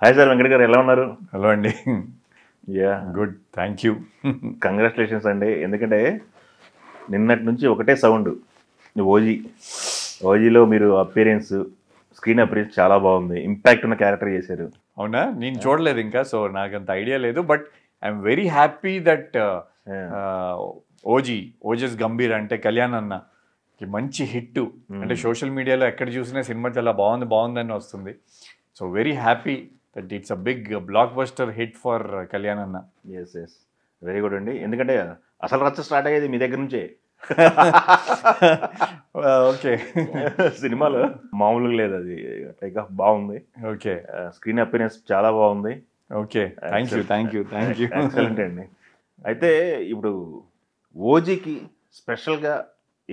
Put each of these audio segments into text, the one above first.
Hi sir, Venkata గారు ఎలా ఉన్నారు? హలో అండి. Yeah, good, thank you. Congratulations అండి. ఎందుకంటే నిన్నటి నుంచి ఒకటే సౌండ్, ఓజీలో మీరు స్క్రీన్ అపిరియన్స్ చాలా బాగుంది, ఇంపాక్ట్ ఉన్న క్యారెక్టర్ చేశారు. అవునా? నేను చూడలేదు ఇంకా, సో నాకు అంత ఐడియా లేదు. But I'm very happy that Ojas Gambhir అంటే కళ్యాణ్ అన్న మంచి హిట్. అంటే సోషల్ మీడియాలో ఎక్కడ చూసినా సినిమా చాలా బాగుందని వస్తుంది. So very happy that it's a big blockbuster hit for Kalyan అన్న. ఎస్ ఎస్, వెరీ గుడ్ అండి. ఎందుకంటే అసలు రచ్చ స్టార్ట్ అయ్యేది మీ దగ్గర నుంచే. ఓకే. సినిమాలో మామూలుగా లేదు, అది టేక్ ఆఫ్ బాగుంది. ఓకే, స్క్రీన్ అపిరియన్స్ చాలా బాగుంది. Okay, thank you. ఎక్సలెంట్ అండి. అయితే ఇప్పుడు ఓజీకి స్పెషల్గా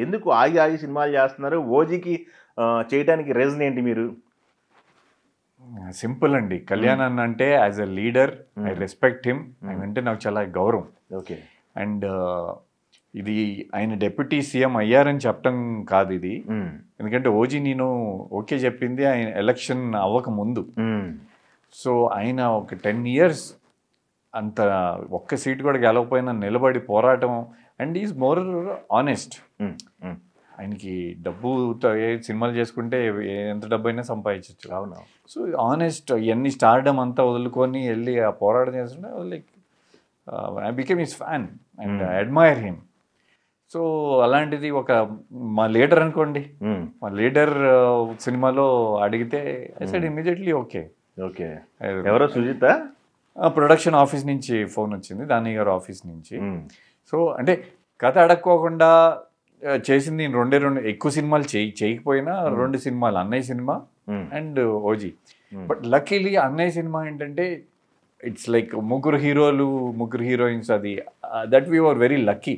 ఎందుకు ఆగి సినిమాలు చేస్తున్నారు? ఓజీకి చేయడానికి రీజన్ ఏంటి మీరు? సింపుల్ అండి. కళ్యాణ్ అన్న అంటే as a leader I respect him. ఆయన అంటే నాకు చాలా గౌరవం. ఓకే. అండ్ ఇది ఆయన డెప్యూటీ సీఎం అయ్యారని చెప్పడం కాదు ఇది. ఎందుకంటే ఓజీ నేను ఓకే చెప్పింది ఆయన ఎలక్షన్ అవ్వక ముందు. సో ఆయన ఒక 10 years అంత ఒక్క సీట్ కూడా గెలవకపోయినా నిలబడి పోరాటం. And is more honest. ఆయనకి డబ్బుతో సినిమాలు చేసుకుంటే ఎంత డబ్బు అయినా సంపాదించవచ్చు. అవును. సో ఆనెస్ట్, ఎన్ని స్టార్డమ్ అంతా వదులుకొని వెళ్ళి ఆ పోరాటం చేస్తుంటే like I became his fan and admire him. So అలాంటిది ఒక మా లీడర్ అనుకోండి, మా లీడర్ సినిమాలో అడిగితే I said immediately okay. Okay. ఎవరో సుజిత ప్రొడక్షన్ ఆఫీస్ నుంచి ఫోన్ వచ్చింది, దాని గారు ఆఫీస్ నుంచి. సో అంటే కథ అడక్కోకుండా చేసింది రెండు ఎక్కువ సినిమాలు చేయకపోయినా 2 సినిమాలు, అన్నయ్య సినిమా అండ్ ఓజీ. బట్ లక్కీలీ అన్నయ్య సినిమా ఏంటంటే ఇట్స్ లైక్ ముగ్గురు హీరోయిన్స్. అది that we were very lucky.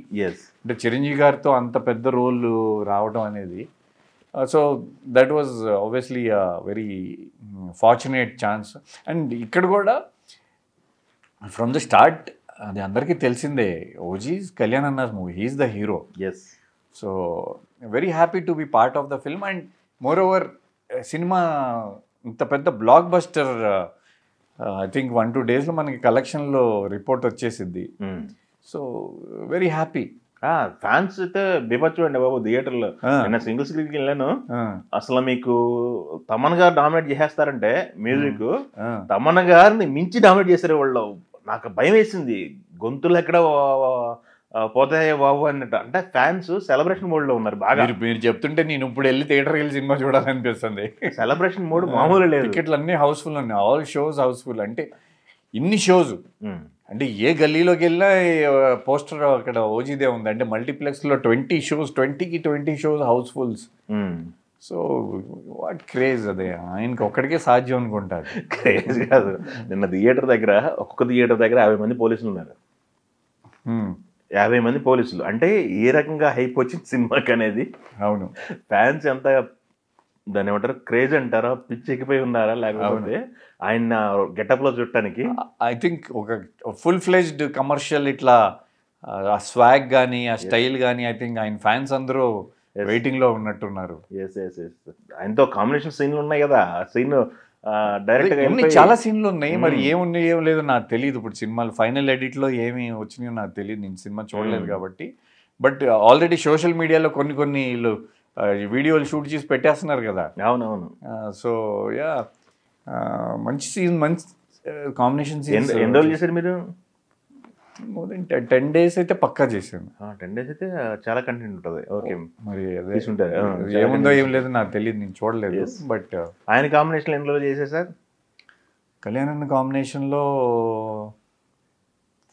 అంటే చిరంజీవి గారితో అంత పెద్ద రోల్ రావడం అనేది. So that was obviously very fortunate chance. And ఇక్కడ కూడా ఫ్రమ్ ద స్టార్ట్ అది అందరికీ తెలిసిందే, ఓజీ కళ్యాణ్ అన్న's movie, he's the hero. Yes. So very happy to be part of the film. And moreover సినిమా ఇంత పెద్ద బ్లాక్ బస్టర్, ఐ థింక్ 1-2 daysలో మనకి కలెక్షన్లో రిపోర్ట్ వచ్చేసిద్ది. So very happy. ఫ్యాన్స్ అయితే బీభత్సం అండి బాబు థియేటర్లో. నిన్న సింగిల్ స్క్రీన్కి వెళ్ళాను. అసలు మీకు తమన్ గారు డామినేట్ చేసేస్తారంటే మ్యూజిక్, తమన్ గారిని మించి డామినేట్ చేశారు వాళ్ళు. నాకు భయం వేసింది, గొంతులు ఎక్కడ పోతాయో బాబు అన్నట్టు. అంటే ఫ్యాన్స్ సెలబ్రేషన్ మోడ్ లో ఉన్నారు బాగా. మీరు చెప్తుంటే నేను ఇప్పుడు వెళ్ళి థియేటర్కి వెళ్ళి సినిమా చూడాలనిపిస్తుంది. సెలబ్రేషన్ మోడ్ మామూలు లేదు. టికెట్లు అన్ని హౌస్ఫుల్ ఉన్నాయి, ఆల్ షోస్ హౌస్ఫుల్. అంటే ఇన్ని షోస్ అంటే ఏ గల్లీలోకి వెళ్ళినా పోస్టర్ అక్కడ ఓజీదే ఉంది. అంటే మల్టీప్లెక్స్లో 20 shows, 20 shows housefuls. So what craze అదే, ఆయనకి ఒక్కడికే సాధ్యం అనుకుంటారు. క్రేజ్ కాదు, నిన్న ఒక్కొక్క థియేటర్ దగ్గర 50 మంది పోలీసులు ఉన్నారు. 50 మంది పోలీసులు అంటే ఏ రకంగా హైప్ వచ్చింది సినిమాకి అనేది. అవును. ఫ్యాన్స్ ఎంత దాన్ని ఏమంటారు, క్రేజ్ అంటారా, పిచ్చెక్కిపోయి ఉన్నారా, లేకపోతే ఆయన గెటప్ లో చూడటానికి. ఐ థింక్ ఒక ఫుల్ ఫ్లెజ్డ్ కమర్షియల్ ఇట్లా ఆ స్వాగ్ కానీ ఆ స్టైల్ కానీ ఐ థింక్ ఆయన ఫ్యాన్స్ అందరూ వెయిటింగ్ లో ఉన్నట్టున్నారు. ఆయనతో కాంబినేషన్ సీన్లు ఉన్నాయి కదా, ఆ సీన్ డైరెక్ట్ గా చాలా సీన్లు ఉన్నాయి. మరి ఏమున్నాయి ఏం లేదు నాకు తెలియదు. ఇప్పుడు సినిమాలు ఫైనల్ ఎడిట్ లో ఏమి వచ్చినాయో నాకు తెలియదు, నేను సినిమా చూడలేదు కాబట్టి. బట్ ఆల్రెడీ సోషల్ మీడియాలో కొన్ని వీడియోలు షూట్ చేసి పెట్టేస్తున్నారు కదా. అవునవును. సో యా, మంచి సీన్, మంచి కాంబినేషన్ సీన్. ఎన్ని రోజులు చేశారు మీరు? మోర్ దెన్ 10 days అయితే పక్కా చేశాను. 10 days అయితే చాలా కంటెంట్ ఉంటుంది. ఓకే. మరి ఏముందో ఏం లేదు నాకు తెలియదు, నేను చూడలేదు. బట్ ఆయన కాంబినేషన్ ఎన్ని రోజులు చేశారు సార్? కళ్యాణ్ అన్న కాంబినేషన్లో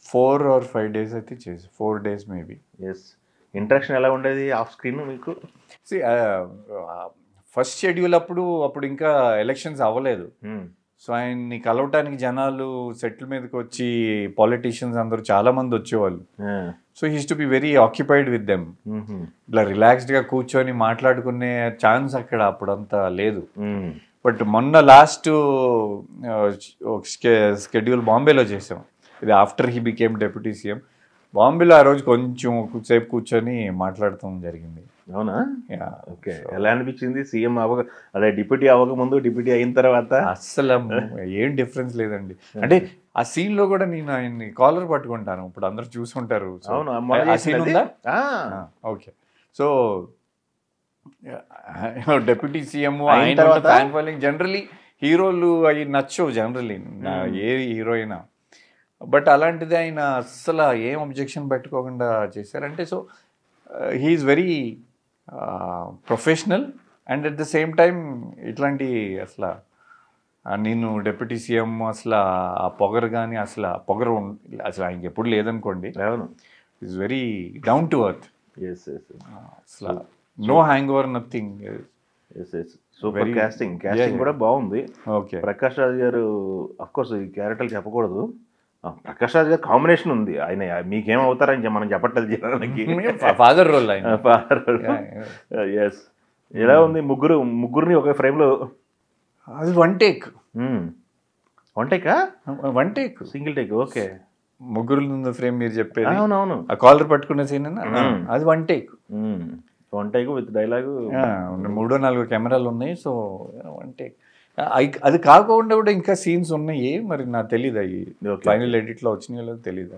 4 or 5 days అయితే చేసి, 4 days మేబీ. ఎస్. ఇంట్రాక్షన్ ఎలా ఉండేది ఆఫ్ స్క్రీన్ మీకు? ఫస్ట్ షెడ్యూల్ అప్పుడు ఇంకా ఎలక్షన్స్ అవ్వలేదు. సో ఆయన్ని కలవటానికి జనాలు సెటిల్ మీదకి వచ్చి పాలిటీషియన్స్ అందరూ చాలా మంది వచ్చేవాళ్ళు. So he's to be very occupied with them. ఇట్లా రిలాక్స్డ్గా కూర్చొని మాట్లాడుకునే ఛాన్స్ అక్కడ అప్పుడంతా లేదు. బట్ మొన్న లాస్ట్ షెడ్యూల్ బాంబేలో చేసాం. ఇది after he became deputy CM. బాంబేలో ఆ రోజు కొంచెం సేపు కూర్చొని మాట్లాడటం జరిగింది. అవునా? Yeah. ఓకే. ఎలా అనిపించింది సీఎం అదే డిప్యూటీ అవ్వక ముందు, డిప్యూటీ అయిన తర్వాత? అస్సలు ఏం డిఫరెన్స్ లేదండి. అంటే ఆ సీన్ లో కూడా నేను ఆయన్ని కాలర్ పట్టుకుంటాను, ఇప్పుడు అందరు చూసుకుంటారు. అవును, ఆ సీన్ ఉందా? ఓకే. సో డెప్యూటీ సీఎం ఆయన ఫ్యాన్ ఫాలోయింగ్, జనరలీ హీరోలు అవి నచ్చవు జనరలీ ఏ హీరో అయినా. బట్ అలాంటిది ఆయన అస్సలు ఏం అబ్జెక్షన్ పెట్టుకోకుండా చేశారంటే, so he is very professional and at the same time ఇట్లాంటి అసలు నేను డెప్యూటీ సీఎం అసలు ఆ పొగరు కానీ అసలు పొగరు అసలు ఆయనకి ఎప్పుడు లేదనుకోండి. Is very down to earth. అసలు no hangover, nothing. Super. Casting కూడా బాగుంది. ఓకే. ప్రకాష్ రాజ్ గారు అఫ్ కోర్స్ ఈ క్యారెక్టర్ చెప్పకూడదు, ప్రకాష్ రాజ్ గారు కాంబినేషన్ ఉంది. ఆయన మీకేం అవుతారని మనం చెప్పట్లేదు జనానికి. ఫాదర్ రోల్ ఆయన. Father role. ఎస్. ఎలా ఉంది ముగ్గురిని ఒక ఫ్రేమ్ లో? అది one take. One take single take. Okay. ముగ్గురు ఫ్రేమ్ మీరు చెప్పేది. అవునవును. ఆ కాలర్ పట్టుకునే సీన్ అది one take. One take with dialogue. 3-4 కెమెరాలు ఉన్నాయి. So one take. అది కాకుండా కూడా ఇంకా సీన్స్ ఉన్నాయి, మరి నాకు తెలియదు అవి ఫైనల్ ఎడిట్ లో వచ్చినాయో తెలియదు.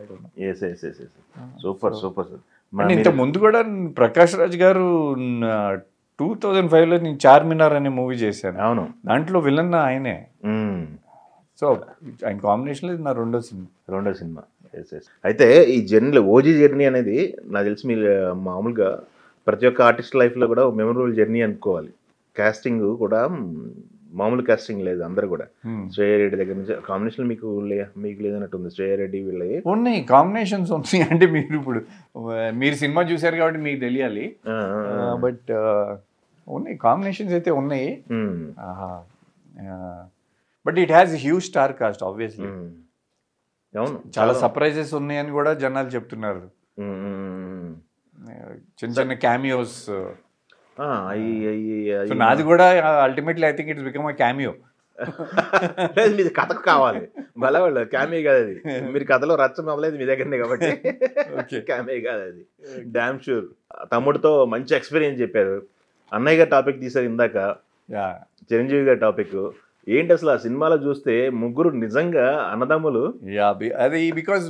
Super super. ఇంత ముందు కూడా ప్రకాష్ రాజ్ గారు 2005లో నేను చార్మినార్ అనే మూవీ చేశాను. అవును, దాంట్లో విలన్ ఆయనే. సో ఆయన కాంబినేషన్ ఇది నా రెండో సినిమా. అయితే ఈ జర్నీ, ఓజీ జర్నీ అనేది నాకు తెలిసి మీరు మామూలుగా ప్రతి ఒక్క ఆర్టిస్ట్ లైఫ్లో కూడా మెమరబుల్ జర్నీ అనుకోవాలి. కాస్టింగ్ కూడా మామూలు కాస్టింగ్ లేదు, అందరు కూడా. శ్రేయ రెడ్డి దగ్గర నుంచి కాంబినేషన్ మీకు లేదన్నట్టుంది. శ్రేయ రెడ్డి వీళ్ళవి ఉన్నాయి, కాంబినేషన్స్ ఉన్నాయి. అంటే మీరు సినిమా చూసారు కాబట్టి మీకు తెలియాలి. బట్ ఉన్నాయి, కాంబినేషన్స్ అయితే ఉన్నాయి. But it has huge star cast obviously. అవును, చాలా సర్ప్రైజెస్ ఉన్నాయని కూడా జనాలు చెప్తున్నారు. చిన్న చిన్న క్యామియోస్. నాది కూడా ultimately I think it's become a cameo. మీది కథకు కావాలి బలవాళ్ళు, క్యామియో కాదు అది. మీరు కథలో రచ్చ మొదలేదు మీ దగ్గరనే కాబట్టి క్యామియో కాదు అది. Damn sure. తమ్ముడితో మంచి ఎక్స్పీరియన్స్ చెప్పారు. అన్నయ్య గారి టాపిక్ తీసారు ఇందాక, చిరంజీవి గారి టాపిక్. ఏంటి అసలు ఆ సినిమాలో చూస్తే ముగ్గురు నిజంగా అన్నదమ్ములు. అది బికాజ్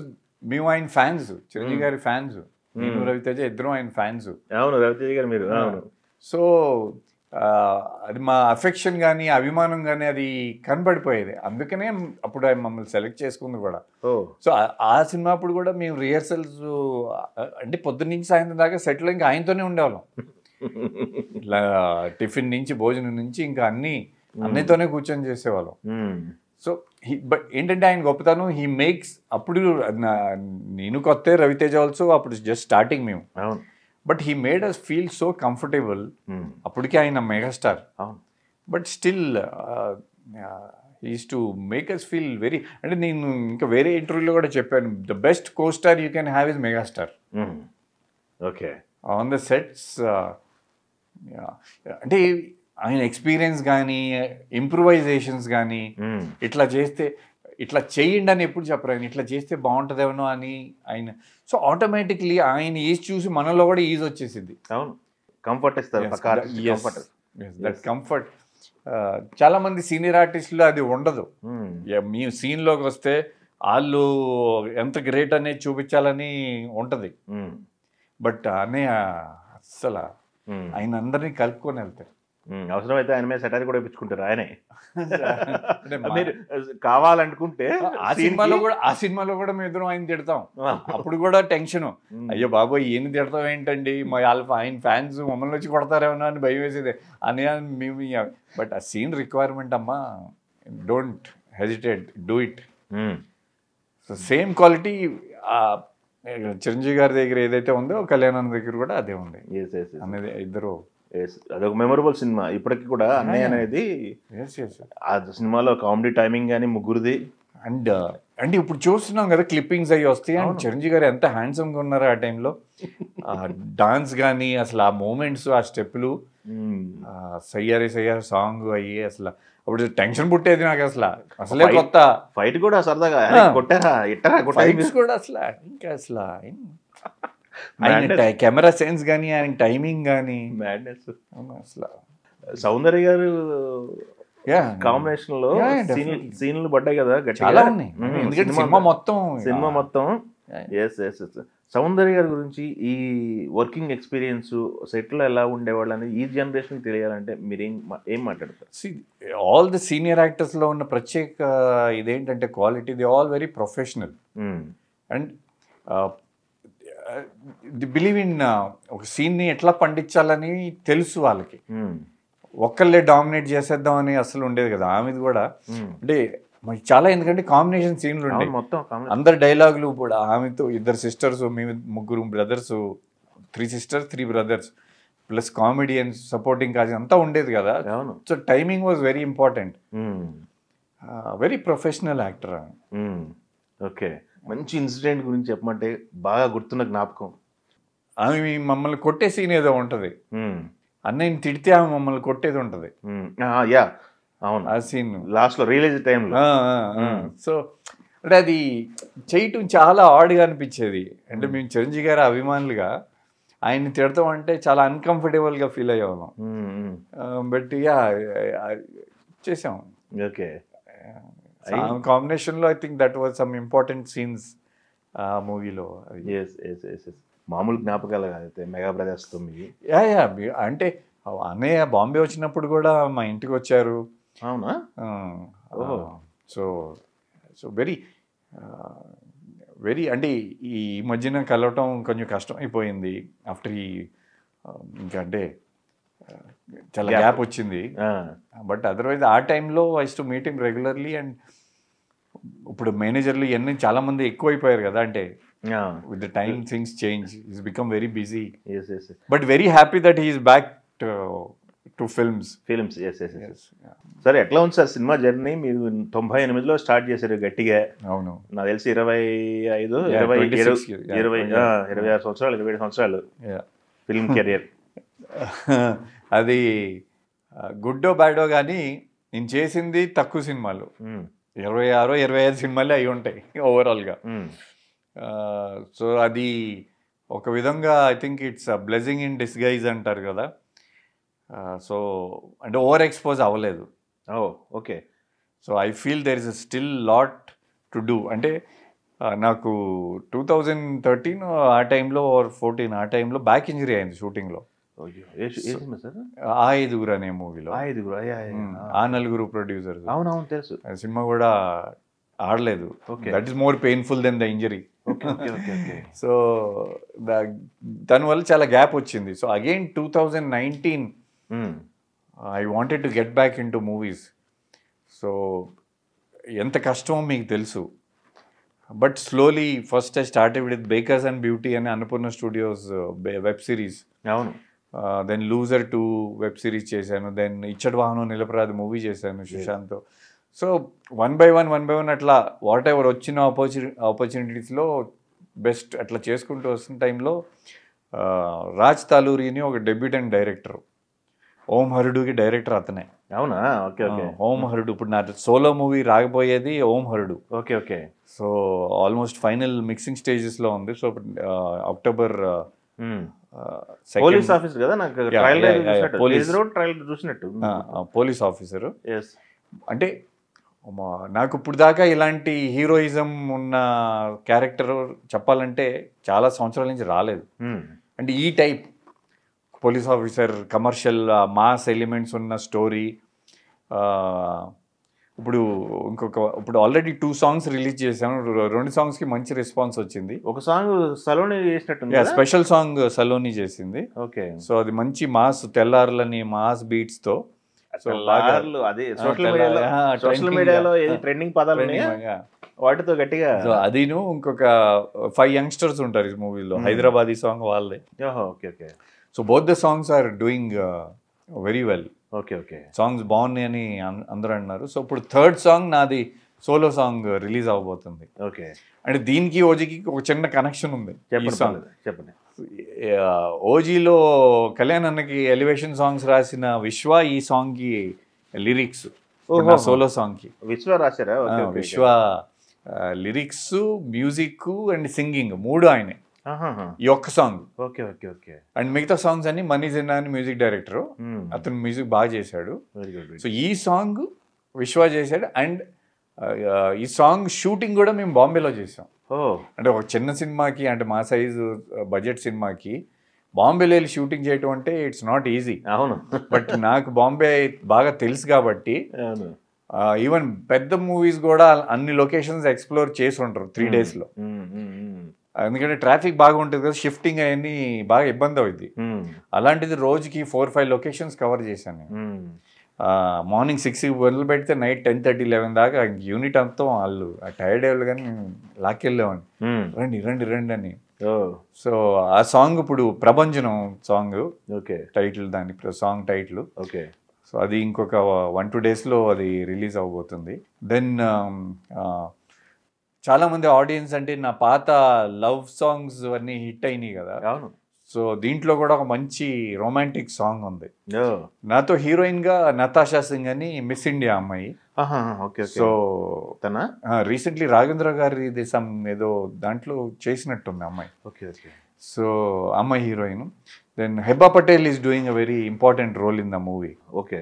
మేము ఆయన ఫ్యాన్స్, చిరంజీవి గారి ఫ్యాన్స్. నేను రవితేజ ఇద్దరం ఆయన ఫ్యాన్స్. అవును, రవితేజ గారు మీరు. అవును. సో అది మా అఫెక్షన్ కానీ అభిమానం కానీ అది కనబడిపోయేది. అందుకనే అప్పుడు ఆయన మమ్మల్ని సెలెక్ట్ చేసుకుంది కూడా. సో ఆ సినిమా అప్పుడు కూడా మేము రిహర్సల్స్ అంటే పొద్దున్న నుంచి సాయంత్రం దాకా సెట్లో ఇంకా ఆయనతోనే ఉండేవాళ్ళం. ఇట్లా టిఫిన్ నుంచి భోజనం నుంచి ఇంకా అన్నితోనే కూర్చొని చేసేవాళ్ళం. సో బట్ ఏంటంటే ఆయన గొప్పతనం, హీ మేక్స్. అప్పుడు నేను కొత్త, రవితేజ ఆల్సో అప్పుడు జస్ట్ స్టార్టింగ్ మేము. But he made us feel so comfortable. అప్పటికే ఆయన megastar. But still is to make us feel very, అంటే నేను ఇంకా వేరే ఇంటర్వ్యూలో కూడా చెప్పాను, the best co star you can have is megastar. Okay. On the sets అంటే ఆయన ఎక్స్పీరియన్స్ కానీ ఇంప్రూవైజేషన్స్ కానీ, ఇట్లా చేస్తే ఇట్లా చేయండి అని ఎప్పుడు చెప్పరు ఆయన, ఇట్లా చేస్తే బాగుంటుందేమో అని ఆయన. సో ఆటోమేటిక్లీ ఆయన ఈజ్ చూసి మనలో కూడా ఈజ్ వచ్చేసింది. అవును, కంఫర్ట్ ఇస్తారు. దట్ కంఫర్ట్ చాలా మంది సీనియర్ ఆర్టిస్టులు అది ఉండదు. మీ సీన్లోకి వస్తే వాళ్ళు ఎంత గ్రేట్ అనేది చూపించాలని ఉంటుంది. బట్ అనే అస్సలు ఆయన అందరినీ కలుపుకొని వెళ్తారు. అవసరమైతే ఆయన మీద సెటైర్ కూడా ఇప్పించుకుంటారు ఆయనే. మీరు కావాలనుకుంటే ఆ సినిమాలో కూడా మేము ఇద్దరం ఆయన తిడతాం. అప్పుడు కూడా టెన్షన్, అయ్యో బాబోయ్ ఈయన తిడతాం ఏంటండి, ఆయన ఫ్యాన్స్ మమ్మల్ని వచ్చి కొడతారేమో అని భయం వేసేది అని మేము. బట్ ఆ సీన్ రిక్వైర్మెంట్ అమ్మా, don't hesitate, do it. So same quality Chiranjeevi గారి దగ్గర ఏదైతే ఉందో కళ్యాణ్ దగ్గర కూడా అదే ఉంది అనేది. ఇద్దరు అదొక మెమొరబుల్ సినిమా ఇప్పటికి కూడా. అన్నయ్య అనేది ఆ సినిమాలో కామెడీ టైమింగ్ కానీ ముగ్గురుది. అండ్ అంటే ఇప్పుడు చూస్తున్నాం కదా క్లిప్పింగ్స్ అవి వస్తాయి. అండ్ చిరంజీవి గారు ఎంత హ్యాండ్సమ్గా ఉన్నారు ఆ టైంలో. డాన్స్ కానీ అసలు ఆ మూమెంట్స్, ఆ స్టెప్పులు, సయ్యారే సయ్యారే సాంగ్ అయ్యి అసలు అప్పుడు టెన్షన్ పుట్టేది నాకు. అసలే కొత్త ఫైట్ కూడా సరదాగా కొట్టారా ఇట్టరా ఫైట్స్ కూడా అసలు ఇంకా అసలు ఆయన కెమెరా సెన్స్ కానీ ఆయన టైమింగ్ కానీ మ్యాడ్నెస్. అసలు సౌందర్య గారు కాంబినేషన్ లో సీన్లు పడ్డాయి కదా, చాలా ఉన్నాయి. ఎందుకంటే సినిమా మొత్తం సౌందర్య గారి గురించి ఈ వర్కింగ్ ఎక్స్పీరియన్స్ సెట్లో ఎలా ఉండేవాళ్ళు అనేది ఈ జనరేషన్ తెలియాలంటే మీరు ఏం మాట్లాడతారు? ఆల్ ది సీనియర్ యాక్టర్స్ లో ఉన్న ప్రత్యేక ఇదేంటంటే quality, the all very professional and the believe in ఒక సీన్ని ఎట్లా పండించాలని తెలుసు వాళ్ళకి. ఒక్కళ్ళే డామినేట్ చేసేద్దాం అని అసలు ఉండేది కదా ఆమెది కూడా. అంటే మనకి చాలా, ఎందుకంటే కాంబినేషన్ సీన్లు ఉంటాయి మొత్తం, అందరు డైలాగులు కూడా. ఆమెతో 2 సిస్టర్స్, మేము 3 brothers, 3 sisters 3 brothers plus comedians, supporting cause అంతా ఉండేది కదా. So timing was very important. Very professional actor. Okay, మంచి ఇన్సిడెంట్ గురించి చెప్పమంటే బాగా గుర్తున్న జ్ఞాపకం. ఆమె మమ్మల్ని కొట్టే సీన్ ఏదో ఉంటుంది, అన్నయ్యని తిడితే ఆమె మమ్మల్ని కొట్టేది ఉంటుంది. యా అవును, ఆ సీన్ లాస్ట్ లో రిలీజ్ టైంలో. సో అంటే అది చేయటం చాలా ఆడ్గా అనిపించేది. అంటే మేము చిరంజీవి గారి అభిమానులుగా ఆయన్ని తిడతాం అంటే చాలా అన్కంఫర్టబుల్గా ఫీల్ అయ్యేవాళ్ళం. బట్ యా చేసాం. ఓకే, కాంబినేషన్లో I think that was some important scenes ఆ మూవీలో. మామూలు జ్ఞాపకాలు కాదైతే మెగా బ్రదర్స్తో మీకు? యా అంటే అన్నయ్య బాంబే వచ్చినప్పుడు కూడా మా ఇంటికి వచ్చారు. అవునా? సో సో వెరీ అంటే ఈ మధ్యన కలవటం కొంచెం కష్టం అయిపోయింది ఆఫ్టర్ ఈ ఇంకా, అంటే చాలా గ్యాప్ వచ్చింది. బట్ అదర్వైజ్ ఆ టైంలో I to meet him regularly. And ఇప్పుడు మేనేజర్లు ఇవన్నీ చాలా మంది ఎక్కువైపోయారు కదా, అంటే with the time things change, is become very busy. But very happy that he is back to films. సరే, ఎట్లా ఉంది సార్ సినిమా జర్నీ? మీరు 98లో స్టార్ట్ చేశారు గట్టిగా. అవును, నాకు తెలిసి 26 సంవత్సరాలు, 27 సంవత్సరాలు ఫిల్మ్ కెరియర్. అది గుడ్డో బ్యాడో కానీ నేను చేసింది తక్కువ సినిమాలు, 26 25 సినిమాలే అయి ఉంటాయి ఓవరాల్గా. సో అది ఒక విధంగా I think it's blessing in disguise అంటారు కదా. సో అంటే ఓవర్ ఎక్స్పోజ్ అవ్వలేదు. Okay. So I feel there is still lot to do. అంటే నాకు 2013 ఆ టైంలో 14 ఆ టైంలో బ్యాక్ ఇంజరీ అయింది షూటింగ్లో. ఆ 5గురు అనే మూవీలో. ఆ 4 ప్రొడ్యూసర్స్. అవునవును, తెలుసు. సినిమా కూడా ఆడలేదు. That is more painful than the injury. So దానివల్ల చాలా గ్యాప్ వచ్చింది. So again 2019 I wanted to get back in movies. So ఎంత కష్టమో మీకు తెలుసు. But slowly first I started with bakers and beauty అని అన్నపూర్ణ స్టూడియోస్ వెబ్ సిరీస్. అవును. Then loser 2 web series చేశాను. దెన్ ఇచ్చడి వాహనం నిలపరాది మూవీ చేశాను సుశాంత్తో. సో వన్ బై వన్ అట్లా వాట్ ఎవర్ వచ్చిన ఆపర్చునిటీస్లో బెస్ట్ అట్లా చేసుకుంటూ వస్తున్న టైంలో రాజ్ తాలూరిని ఒక డెబ్యూటెంట్ డైరెక్టర్, ఓం హరుడుకి డైరెక్టర్ అతనే. అవునా? Okay okay. ఓం హరుడు ఇప్పుడు నా సోలో మూవీ రాకపోయేది Om Harudu. Okay okay. So almost final mixing స్టేజెస్లో ఉంది. సో అక్టోబర్ పోలీస్ ఆఫీసర్ కదా, నాకు పోలీస్ ఆఫీసరు. అంటే నాకు ఇప్పుడు దాకా ఇలాంటి హీరోయిజం ఉన్న క్యారెక్టర్ చెప్పాలంటే చాలా సంవత్సరాల నుంచి రాలేదు. అంటే ఈ type police officer, commercial mass elements ఉన్న స్టోరీ. ఇప్పుడు ఆల్రెడీ 2 songs రిలీజ్ చేశాను. 2 songs మంచి రెస్పాన్స్ వచ్చింది. ఒక సాంగ్ సలోని చేసినట్టు, స్పెషల్ సాంగ్ సలోని చేసింది. ఓకే. సో అది మంచి మాస్, తెల్లారులని మాస్ బీట్స్ తో. సో అదే సోషల్ మీడియాలో ట్రెండింగ్ పదాలు వాటితో గట్టిగా. సో అదిను ఇంకొక 5 youngsters ఉంటారు ఈ మూవీలో. హైదరాబాదీ సాంగ్ వాళ్ళే. Okay okay. So both the songs are doing very well. Okay okay. Songs బాగున్నాయి అని అందరూ అన్నారు. సో ఇప్పుడు 3rd song నాది సోలో సాంగ్ రిలీజ్ అవ్వబోతుంది. ఓకే. అంటే దీనికి ఓజీకి ఒక చిన్న కనెక్షన్ ఉంది. చెప్పండి. ఓజీలో కళ్యాణ్ అన్నకి ఎలివేషన్ సాంగ్స్ రాసిన విశ్వ ఈ సాంగ్కి లిరిక్స్, సోలో సాంగ్కి విశ్వ రాశారా? విశ్వ లిరిక్స్, మ్యూజిక్ అండ్ సింగింగ్ 3 ఆయనే. ఈ ఒక్క song. Okay okay okay. And మిగతా సాంగ్స్ అన్ని మనీ జిన్నా అని మ్యూజిక్ డైరెక్టర్, అతను మ్యూజిక్ బాగా చేశాడు. Very good. సో ఈ సాంగ్ విశ్వ చేశాడు. అండ్ ఈ సాంగ్ షూటింగ్ కూడా మేము బాంబేలో చేసాం. అంటే ఒక చిన్న సినిమాకి, అంటే మా సైజు బడ్జెట్ సినిమాకి బాంబేలో వెళ్ళి షూటింగ్ చేయటం అంటే ఇట్స్ నాట్ ఈజీ. అవును. బట్ నాకు బాంబే బాగా తెలుసు కాబట్టి ఈవెన్ పెద్ద మూవీస్ కూడా అన్ని లొకేషన్స్ ఎక్స్ప్లోర్ చేసి ఉంటారు 3 daysలో. ఎందుకంటే ట్రాఫిక్ బాగా ఉంటుంది కదా, షిఫ్టింగ్ అవన్నీ బాగా ఇబ్బంది అవుద్ది. అలాంటిది రోజుకి 4-5 లొకేషన్స్ కవర్ చేశాను నేను. మార్నింగ్ 6కి మొదలు పెడితే నైట్ 10-11 దాకా యూనిట్ అంతా వాళ్ళు టైర్డ్ అయ్యారు, కానీ లాక్కెళ్ళామని రండి రండి రండి అని. సో ఆ సాంగ్ ఇప్పుడు ప్రభంజనం సాంగ్ టైటిల్, దాని సాంగ్ టైటిల్. ఓకే. సో అది ఇంకొక 1-2 daysలో అది రిలీజ్ అవబోతుంది. దెన్ చాలామంది ఆడియన్స్ అంటే నా పాత లవ్ సాంగ్స్ అన్నీ హిట్ అయినాయి కదా. అవును. సో దీంట్లో కూడా ఒక మంచి రొమాంటిక్ సాంగ్ ఉంది. నాతో హీరోయిన్గా నతాషా సింగ్ అని మిస్ ఇండియా అమ్మాయి. సో తన రీసెంట్లీ రాఘవేంద్ర గారి దేశం ఏదో దాంట్లో చేసినట్టుంది అమ్మాయి. సో అమ్మాయి heroine. Then Hebah Patel is doing a very important role in the movie. Okay.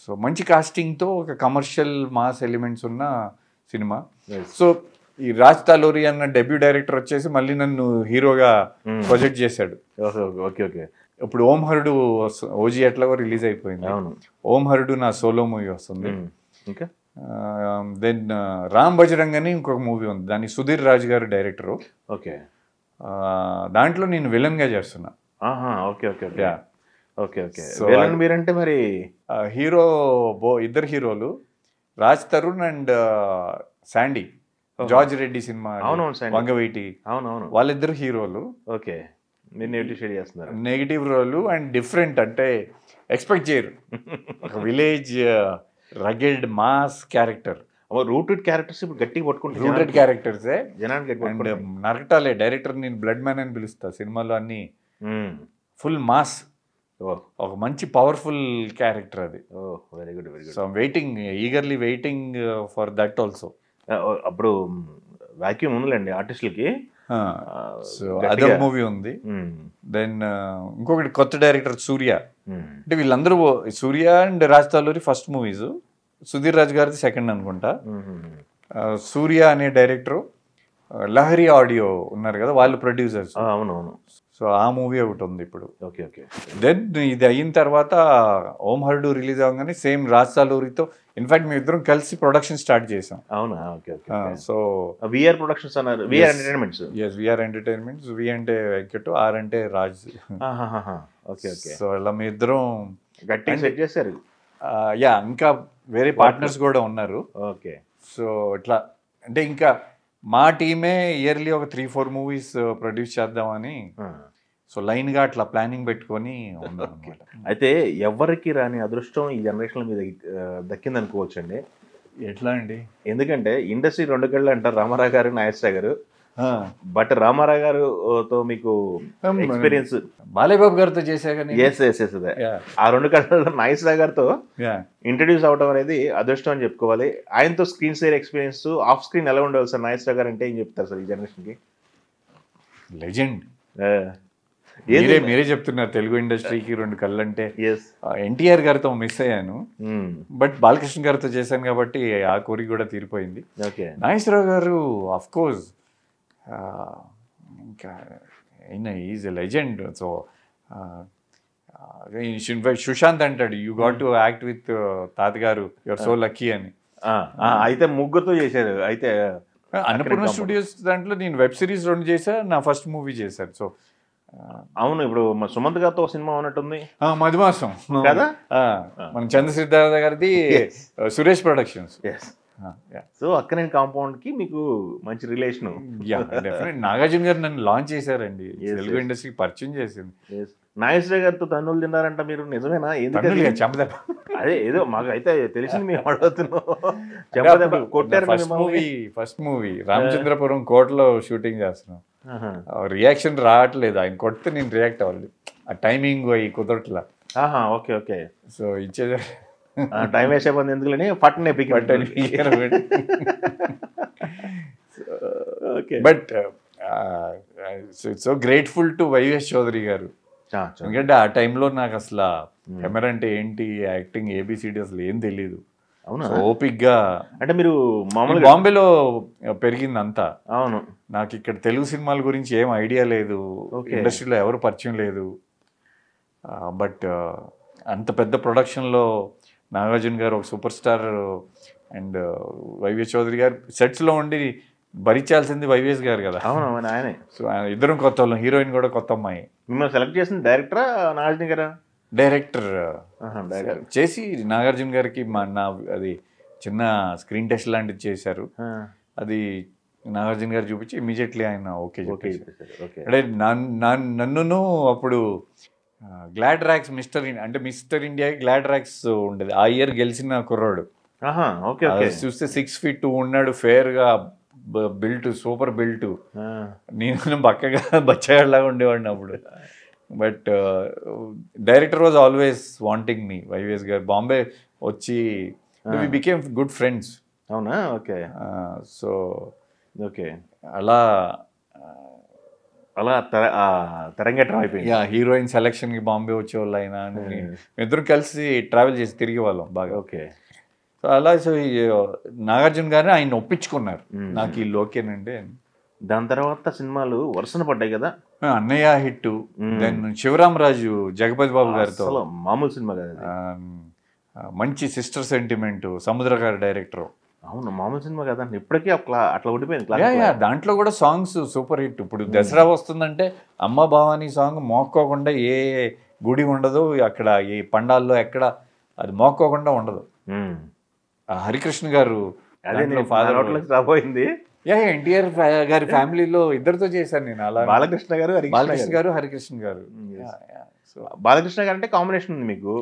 So మంచి కాస్టింగ్తో ఒక కమర్షియల్ మాస్ ఎలిమెంట్స్ ఉన్న సినిమా. సో ఈ రాజ్ తాలోరి అన్న డెబ్యూ డైరెక్టర్ వచ్చేసి మళ్ళీ నన్ను హీరోగా ప్రొజెక్ట్ చేశాడు. Okay okay. ఇప్పుడు ఓం హరుడు ఓజీ ఎట్లాగో రిలీజ్ అయిపోయింది. ఓం హరుడు నా సోలో మూవీ వస్తుంది. దెన్ రామ్ బజరంగ్ అని ఇంకొక మూవీ ఉంది, దాన్ని సుధీర్ రాజ్ గారు డైరెక్టరు. ఓకే. దాంట్లో నేను విలన్గా చేస్తున్నా. Okay okay okay okay okay. Villain మీరంటే మరి హీరో ఇద్దరు హీరోలు, Raj Tarun and Sandy, George Reddy cinema Vangaveeti, వాళ్ళిద్దరు హీరోలు. ఓకే. మీరు నెగిటివ్ షేడ్ చేస్తున్నారు. నెగిటివ్ రోలు అండ్ డిఫరెంట్, అంటే ఎక్స్పెక్ట్ చేయరు. ఒక village rugged mass character, rooted characters ఇప్పుడు గట్టిగా పట్టుకుంటారు. రూటెడ్ క్యారెక్టర్సే జనానికి. అండ్ నరకటాలే డైరెక్టర్, నేను బ్లడ్ మ్యాన్ అని పిలుస్తా సినిమాలో అన్ని ఫుల్ మాస్, ఒక మంచి పవర్ఫుల్ క్యారెక్టర్ అది. Very good very good. So waiting, eagerly waiting for that also. అప్పుడు వాక్యూమ్ ఉందిలేండి ఆర్టిస్టులకి. సో అదర్ మూవీ ఉంది. దెన్ ఇంకొకటి కొత్త డైరెక్టర్ సూర్య. అంటే వీళ్ళందరూ, Surya and Raj Taluri first movies, Sudheer Raj గారిది సెకండ్ అనుకుంటా. సూర్య అనే డైరెక్టరు, లహరి ఆడియో ఉన్నారు కదా, వాళ్ళు ప్రొడ్యూసర్స్. అవునవును. సో ఆ మూవీ ఒకటి ఉంది ఇప్పుడు. Okay okay. దెన్ ఇది అయిన తర్వాత ఓం హరుడు రిలీజ్ అవ్వగానే సేమ్ రాజ్ తాలూరితో ఇన్ఫాక్ట్ మేము ఇద్దరం కలిసి ప్రొడక్షన్ స్టార్ట్ చేసాం. అవునా? Okay okay. So VR productions అన్నారు. VR entertainments. Yes, VR entertainments. V అంటే వెంకట్, ఆర్ అంటే రాజ్. Okay okay. సో ఇలా మీ ఇద్దరం గట్టిగా సెట్ చేశారు. యా, ఇంకా వేరే పార్ట్నర్స్ కూడా ఉన్నారు. ఓకే. సో ఇట్లా అంటే ఇంకా మా టీమే ఇయర్లీ ఒక 3-4 మూవీస్ ప్రొడ్యూస్ చేద్దామని సో లైన్గా అట్లా ప్లానింగ్ పెట్టుకొని ఉన్నాం. అయితే ఎవరికి రాని అదృష్టం ఈ జనరేషన్లో మీద దక్కింది అనుకోవచ్చండి. ఎట్లా అండి? ఎందుకంటే ఇండస్ట్రీ 2 కళ్ళు అంటారు, రామారావు గారు, నాగేశ్వరరావు గారు. బట్ రామారావు గారితో మీకు ఎక్స్పీరియన్స్ బాలయ్యబాబు గారితో చేశాక ఆ 2 కళ్ళలో నాగేశ్వరరావు గారితో ఇంట్రడ్యూస్ అవడం అనేది అదృష్టం అని చెప్పుకోవాలి. ఆయనతో screen share experience off screen ఎలా ఉండేవాళ్ళు సార్? నాగేశ్వరరావు గారు అంటే ఏం చెప్తారు సార్ ఈ జనరేషన్కి? లెజెండ్. మీరే చెప్తున్నారు తెలుగు ఇండస్ట్రీకి 2 కళ్ళు అంటే. ఎన్టీఆర్ గారితో మిస్ అయ్యాను, బట్ బాలకృష్ణ గారితో చేశాను కాబట్టి ఆ కోరిక కూడా తీరిపోయింది. నాగేశ్వరరావు గారు ఆఫ్ కోర్స్ ఇంకా is a legend. So Sushant అంటాడు, you got to act with తాతగారు, యువర్ సో లక్కీ అని. అయితే ముగ్గురుతో చేశారు. అయితే అన్నపూర్ణ స్టూడియోస్ దాంట్లో నేను వెబ్ సిరీస్ 2 చేశా, నా ఫస్ట్ మూవీ చేశాను. సో అవును, ఇప్పుడు సుమంత్ గారితో సినిమా ఉన్నట్టుంది, మధుమాసం కదా, మన చంద్రసిద్ధార్థ గారిది సురేష్ ప్రొడక్షన్స్. సో అక్కనే కాంపౌండ్ కి మీకు మంచి రిలేషన్. నాగార్జున గారు నన్ను లాంచ్ చేశారండి, తెలుగు ఇండస్ట్రీకి పరిచయం చేసింది. నాగేశ్వరరావు గారితో తన్నులు తిన్నారంట మీరు, నిజమేనా? చెంపదెబ్బ. అదే ఏదో మాకు అయితే తెలిసింది, మేము అడుగుతున్నాం. కొట్టారు. ఫస్ట్ మూవీ రామచంద్రపురం కోటలో షూటింగ్ చేస్తున్నాం, రియాక్షన్ రావట్లేదు. ఆయన కొడితే నేను రియాక్ట్ అవ్వాలి, ఆ టైమింగ్ అవి కుదరట్లా. Okay okay. సో ఇచ్చేది టైం వేస్ట్ అయిపోయింది ఎందుకని పట్టనే but so grateful to YVS Chowdary garu. ఎందుకంటే ఆ టైంలో నాకు అసలు కెమెరా అంటే ఏంటి, యాక్టింగ్ ఏబిసిడి అసలు ఏం తెలియదు. అవునా? ఓపిక్గా అంటే మీరు మామూలుగా బాంబేలో పెరిగింది అంతా. అవును. నాకు ఇక్కడ తెలుగు సినిమాల గురించి ఏం ఐడియా లేదు, ఇండస్ట్రీలో ఎవరు పరిచయం లేదు. బట్ అంత పెద్ద ప్రొడక్షన్లో నాగార్జున గారు ఒక super star and YVS Chowdary గారు సెట్స్లో ఉండి భరించాల్సింది వైవిఎస్ గారు కదా. అవును, ఆయనే. సో ఇద్దరం కొత్త వాళ్ళం, హీరోయిన్ కూడా కొత్త అమ్మాయి. మిమ్మల్ని సెలెక్ట్ చేసిన డైరెక్టరా నాగార్జున గారా? డైరెక్టర్ చేసి నాగార్జున గారికి అది చిన్న స్క్రీన్ టెస్ట్ లాంటిది చేశారు. అది నాగార్జున గారు చూపించి ఇమీడియట్లీ ఆయన ఓకే చెప్పేశారు. అంటే నన్ను అప్పుడు glad racks mister India glad racks ఉండేది. ఆ ఇయర్ గెలిచిన కుర్రాడు చూస్తే 6 feet 2 ఉన్నాడు, ఫేర్ గా బిల్ట్, సూపర్ బిల్ట్. నేను బక్కగా బచ్చగాడిలాగా ఉండేవాడిని అప్పుడు. But director was always wanting me, YVS గారు. బాంబే వచ్చి వి బికేమ్ గుడ్ ఫ్రెండ్స్. అవునా? ఓకే. సో ఓకే, అలా తెరంగేట్రం అయిపోయింది. హీరోయిన్ సెలక్షన్కి బాంబే వచ్చేవాళ్ళు ఆయన. ఇద్దరు కలిసి ట్రావెల్ చేసి తిరిగి వాళ్ళం బాగా. ఓకే. సో అలా నాగార్జున గారిని ఆయన ఒప్పించుకున్నారు, నాకు ఈ ఓకేనండి. దాని తర్వాత సినిమాలు వరుసన పడ్డాయి కదా. అన్నయ్య హిట్, దెన్ శివరామరాజు జగపతి బాబు గారితో మామూలు సినిమా కదా, మంచి సిస్టర్ సెంటిమెంట్, సముద్ర గారి డైరెక్టర్. అవును, మామూలు సినిమా కదా, ఇప్పటికీ అట్లా ఉండిపోయింది. దాంట్లో కూడా సాంగ్స్ సూపర్ హిట్. ఇప్పుడు దసరా వస్తుందంటే అమ్మ భావాని సాంగ్ మోక్కోకుండా ఏ గుడి ఉండదు అక్కడ, ఏ పండాల్లో ఎక్కడ అది మోక్కోకుండా ఉండదు. హరికృష్ణ గారు రాబోయింది. ఎన్టీఆర్ గారి ఫ్యామిలీలో ఇద్దరితో చేశాను నేను. అలా బాలకృష్ణ గారు, హరికృష్ణ గారు. బాలకృష్ణ గారు అంటే కాంబినేషన్ ఉంది మీకు.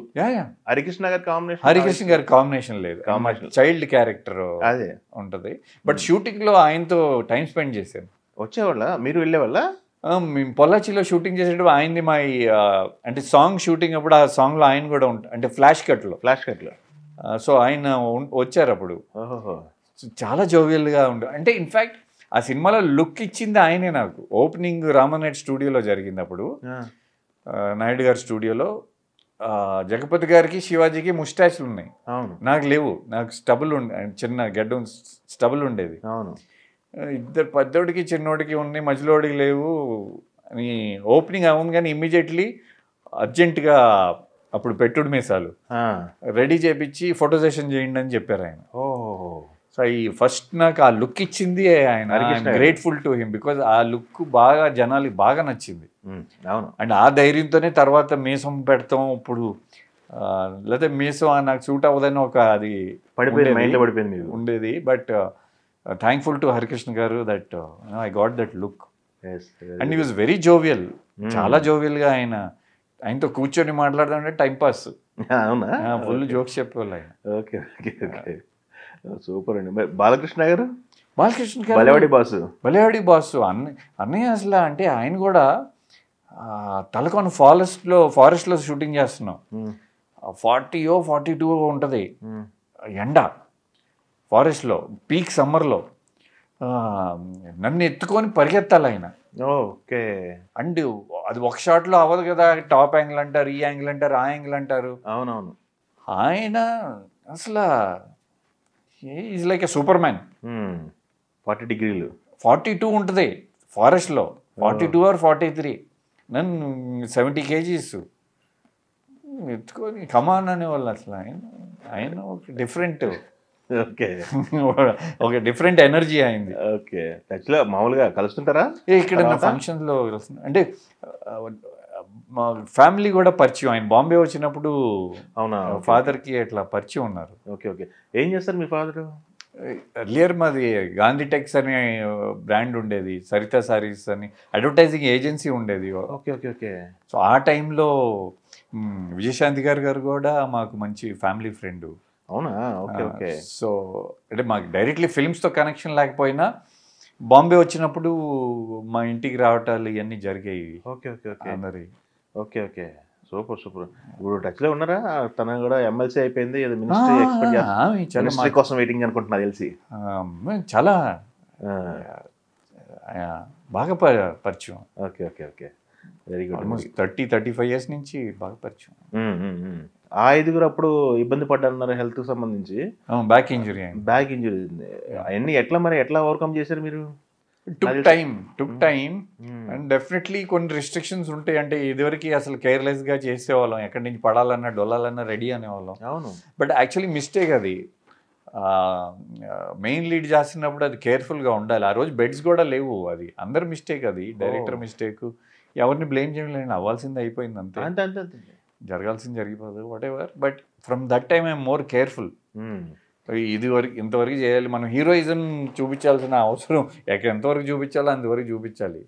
హరికృష్ణ గారి కాంబినేషన్ లేదు, చైల్డ్ క్యారెక్టర్ అదే ఉంటది. బట్ షూటింగ్ లో ఆయనతో టైం స్పెండ్ చేశాను. వచ్చేవాళ్ళ మీరు వెళ్ళేవాళ్ళ? మేము పొల్లాచిలో షూటింగ్ చేసేటప్పుడు ఆయనది మా అంటే సాంగ్ షూటింగ్ అప్పుడు ఆ సాంగ్ లో ఆయన కూడా అంటే ఫ్లాష్ కట్ లో. సో ఆయన వచ్చారు అప్పుడు. చాలా జోవియల్గా ఉండే. అంటే ఇన్ఫ్యాక్ట్ ఆ సినిమాలో లుక్ ఇచ్చింది ఆయనే నాకు. ఓపెనింగ్ రామానాయుడు స్టూడియోలో జరిగింది అప్పుడు, నాయుడు గారి స్టూడియోలో. జగపతి గారికి శివాజీకి ముస్టాచ్లు ఉన్నాయి, నాకు లేవు. నాకు స్టబుల్ చిన్న గడ్డ స్టబుల్ ఉండేది. ఇద్దరు పెద్దోడికి చిన్నోడికి ఉన్నాయి, మధ్యలోడికి లేవు అని ఓపెనింగ్ అవును. కానీ ఇమ్మీడియట్లీ అర్జెంటుగా అప్పుడు పెట్టుడు మీసాలు రెడీ చేపించి ఫోటో సెషన్ చేయండి అని చెప్పారు ఆయన. సో ఈ ఫస్ట్ నాకు ఆ లుక్ ఇచ్చింది ఆయన. గ్రేట్ఫుల్ టు హిమ్ బికాజ్ ఆ లుక్ బాగా జనాలకి బాగా నచ్చింది. అండ్ ఆ ధైర్యంతోనే తర్వాత మీసం పెడతాం. ఇప్పుడు లేకపోతే మీసం నాకు సూట్ అవ్వదని ఒక అది పడిపోయింది ఉండేది. బట్ థ్యాంక్ఫుల్ టు హరికృష్ణ గారు that I got that look. And he was very jovial, చాలా జోవియల్గా. ఆయనతో కూర్చొని మాట్లాడదామంటే టైం పాస్. అవునా? ఫుల్ జోక్స్ చెప్పేవాళ్ళు ఆయన. ఓకే ఓకే ఓకే, సూపర్ అండి. బాలకృష్ణ గారు బలేవాడి బాసు అన్నయ్య అసలు. అంటే ఆయన కూడా తలకొన ఫారెస్ట్లో షూటింగ్ చేస్తున్నాం. 40-42 ఉంటుంది ఎండ ఫారెస్ట్లో, పీక్ సమ్మర్లో. నన్ను ఎత్తుకొని పరిగెత్తాలి ఆయన. ఓకే. అండ్ అది ఒక షాట్లో అవ్వదు కదా, టాప్ యాంగిల్ అంటారు, ఈ యాంగిల్ అంటారు, ఆ యాంగిల్ అంటారు. అవునవును. ఆయన అసలు is like a super man. 40 degrees 42 ఉంటుంది ఫారెస్ట్లో, 42 or 43. నన్ను 70 kgs ఎత్తుకొని కమాన్ అనేవాళ్ళు. అసలు ఆయన ఒక డిఫరెంట్, ఒక డిఫరెంట్ ఎనర్జీ అయింది. ఓకే. టచ్లో మామూలుగా కలుస్తుంటారా? ఇక్కడ ఫంక్షన్లో అంటే మా ఫ్యామిలీ కూడా పరిచయం. ఆయన బాంబే వచ్చినప్పుడు అవునా ఫాదర్కి అట్లా పరిచయం ఉన్నారు. Okay okay. ఏం చేస్తారు మీ ఫాదర్? ఎర్లియర్ మాది గాంధీ టెక్స్ అనే బ్రాండ్ ఉండేది, సరితా సారీస్ అని అడ్వర్టైజింగ్ ఏజెన్సీ ఉండేది. Okay okay okay. సో ఆ టైంలో విజయశాంతి గారు కూడా మాకు మంచి ఫ్యామిలీ ఫ్రెండ్. అవునా? Okay okay. సో అంటే మాకు డైరెక్ట్లీ ఫిల్మ్స్తో కనెక్షన్ లేకపోయినా బాంబే వచ్చినప్పుడు మా ఇంటికి రావటాలు ఇవన్నీ జరిగాయి. Okay okay okay. అందరి ఓకే ఓకే, సూపర్ సూపర్. ఇప్పుడు టచ్లో ఉన్నారా? తన కూడా ఎమ్మెల్సీ అయిపోయింది, ఏదో మినిస్ట్రీ ఎక్స్పెక్ట్ కోసం వెయిటింగ్ అనుకుంటున్నా తెలిసి. చాలా బాగా పరిచయం. Okay okay okay, very good. Almost 35 years నుంచి బాగా పరిచయం. ఆ 5 అప్పుడు ఇబ్బంది పడ్డారన్నారు హెల్త్కి సంబంధించి. బ్యాక్ ఇంజరీ అవన్నీ ఎట్లా ఓవర్కమ్ చేశారు మీరు? టుక్ టైం అండ్ డెఫినెట్లీ కొన్ని రిస్ట్రిక్షన్స్ ఉంటాయి. అంటే ఇదివరకు అసలు కేర్లెస్గా చేసేవాళ్ళం, ఎక్కడి నుంచి పడాలన్నా డొల్లాలన్నా రెడీ అనేవాళ్ళం. అవును. బట్ యాక్చువల్లీ మిస్టేక్ అది. మెయిన్ లీడ్ చేస్తున్నప్పుడు అది కేర్ఫుల్గా ఉండాలి. ఆ రోజు బెడ్స్ కూడా లేవు, అది అందరి మిస్టేక్, అది డైరెక్టర్ మిస్టేక్. ఎవరిని బ్లేమ్ చేయలేండి, అవ్వాల్సింది అయిపోయింది అంతే. జరగాల్సింది జరిగిపోదు, whatever. But from that time I'm more careful. ఇంతవరకు చేయాలి, మనం హీరోయిజం చూపించాల్సిన అవసరం ఎంతవరకు చూపించాలో అంతవరకు చూపించాలి.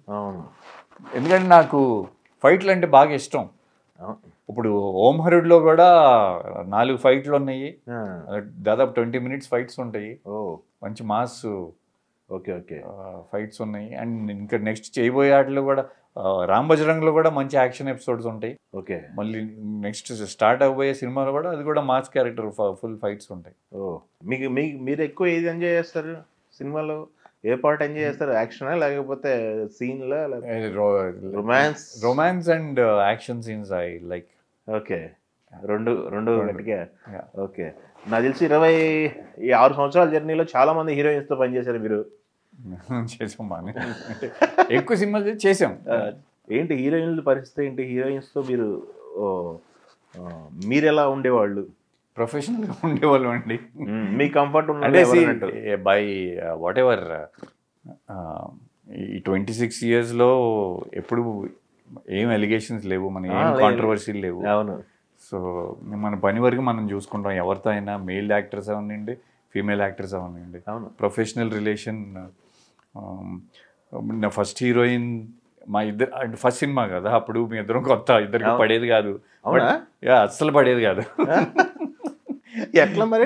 ఎందుకంటే నాకు ఫైట్లు అంటే బాగా ఇష్టం. ఇప్పుడు ఓం హరుడ్లో కూడా 4 ఫైట్లు ఉన్నాయి, దాదాపు 20 minutes ఫైట్స్ ఉంటాయి, మంచి మాస్ ఓకే ఓకే ఫైట్స్ ఉన్నాయి. అండ్ ఇంకా నెక్స్ట్ చేయబోయే వాటిలో కూడా రామ్ బజరంగ్లో కూడా మంచి యాక్షన్ ఎపిసోడ్స్ ఉంటాయి. ఓకే, మళ్ళీ నెక్స్ట్ స్టార్ట్ అవబోయే సినిమాలో కూడా అది కూడా మాస్ క్యారెక్టర్ ఫుల్ ఫైట్స్ ఉంటాయి. మీరు ఎక్కువ ఏది ఎంజాయ్ చేస్తారు సినిమాలో? ఏ పార్ట్ ఎంజాయ్ చేస్తారు? యాక్షనా లేకపోతే సీన్లా? Romance and action scenes I like. Okay, రెండు గట్టిగా. ఓకే, నాకు తెలిసి 26 సంవత్సరాల జర్నీలో చాలా మంది హీరోయిన్స్తో పనిచేశారు మీరు. చేసాం బాగా, ఎక్కువ సినిమాలు చేసాం. ఏంటి హీరోయిన్ల పరిస్థితి ఏంటి? హీరోయిన్స్తో మీరు ఎలా ఉండేవాళ్ళు? ప్రొఫెషనల్గా ఉండేవాళ్ళం అండి. మీ కంఫర్ట్ అంటే బై వాట్ ఎవర్ ఈ 26 yearsలో ఎప్పుడు ఏం ఎలిగేషన్స్ లేవు, మన ఏం కాంట్రవర్సీలు లేవు. అవును. సో మన పని వరకు మనం చూసుకుంటాం. ఎవరితో అయినా మేల్ యాక్టర్స్ అవనండి, ఫీమేల్ యాక్టర్స్ అవనండి. అవును. Professional relation. నా ఫస్ట్ హీరోయిన్ మా ఇద్దరు, అంటే ఫస్ట్ సినిమా కదా, అప్పుడు మీ ఇద్దరం కొత్త, ఇద్దరికి పడేది కాదు. అస్సలు పడేది కాదు. ఎట్లా మరి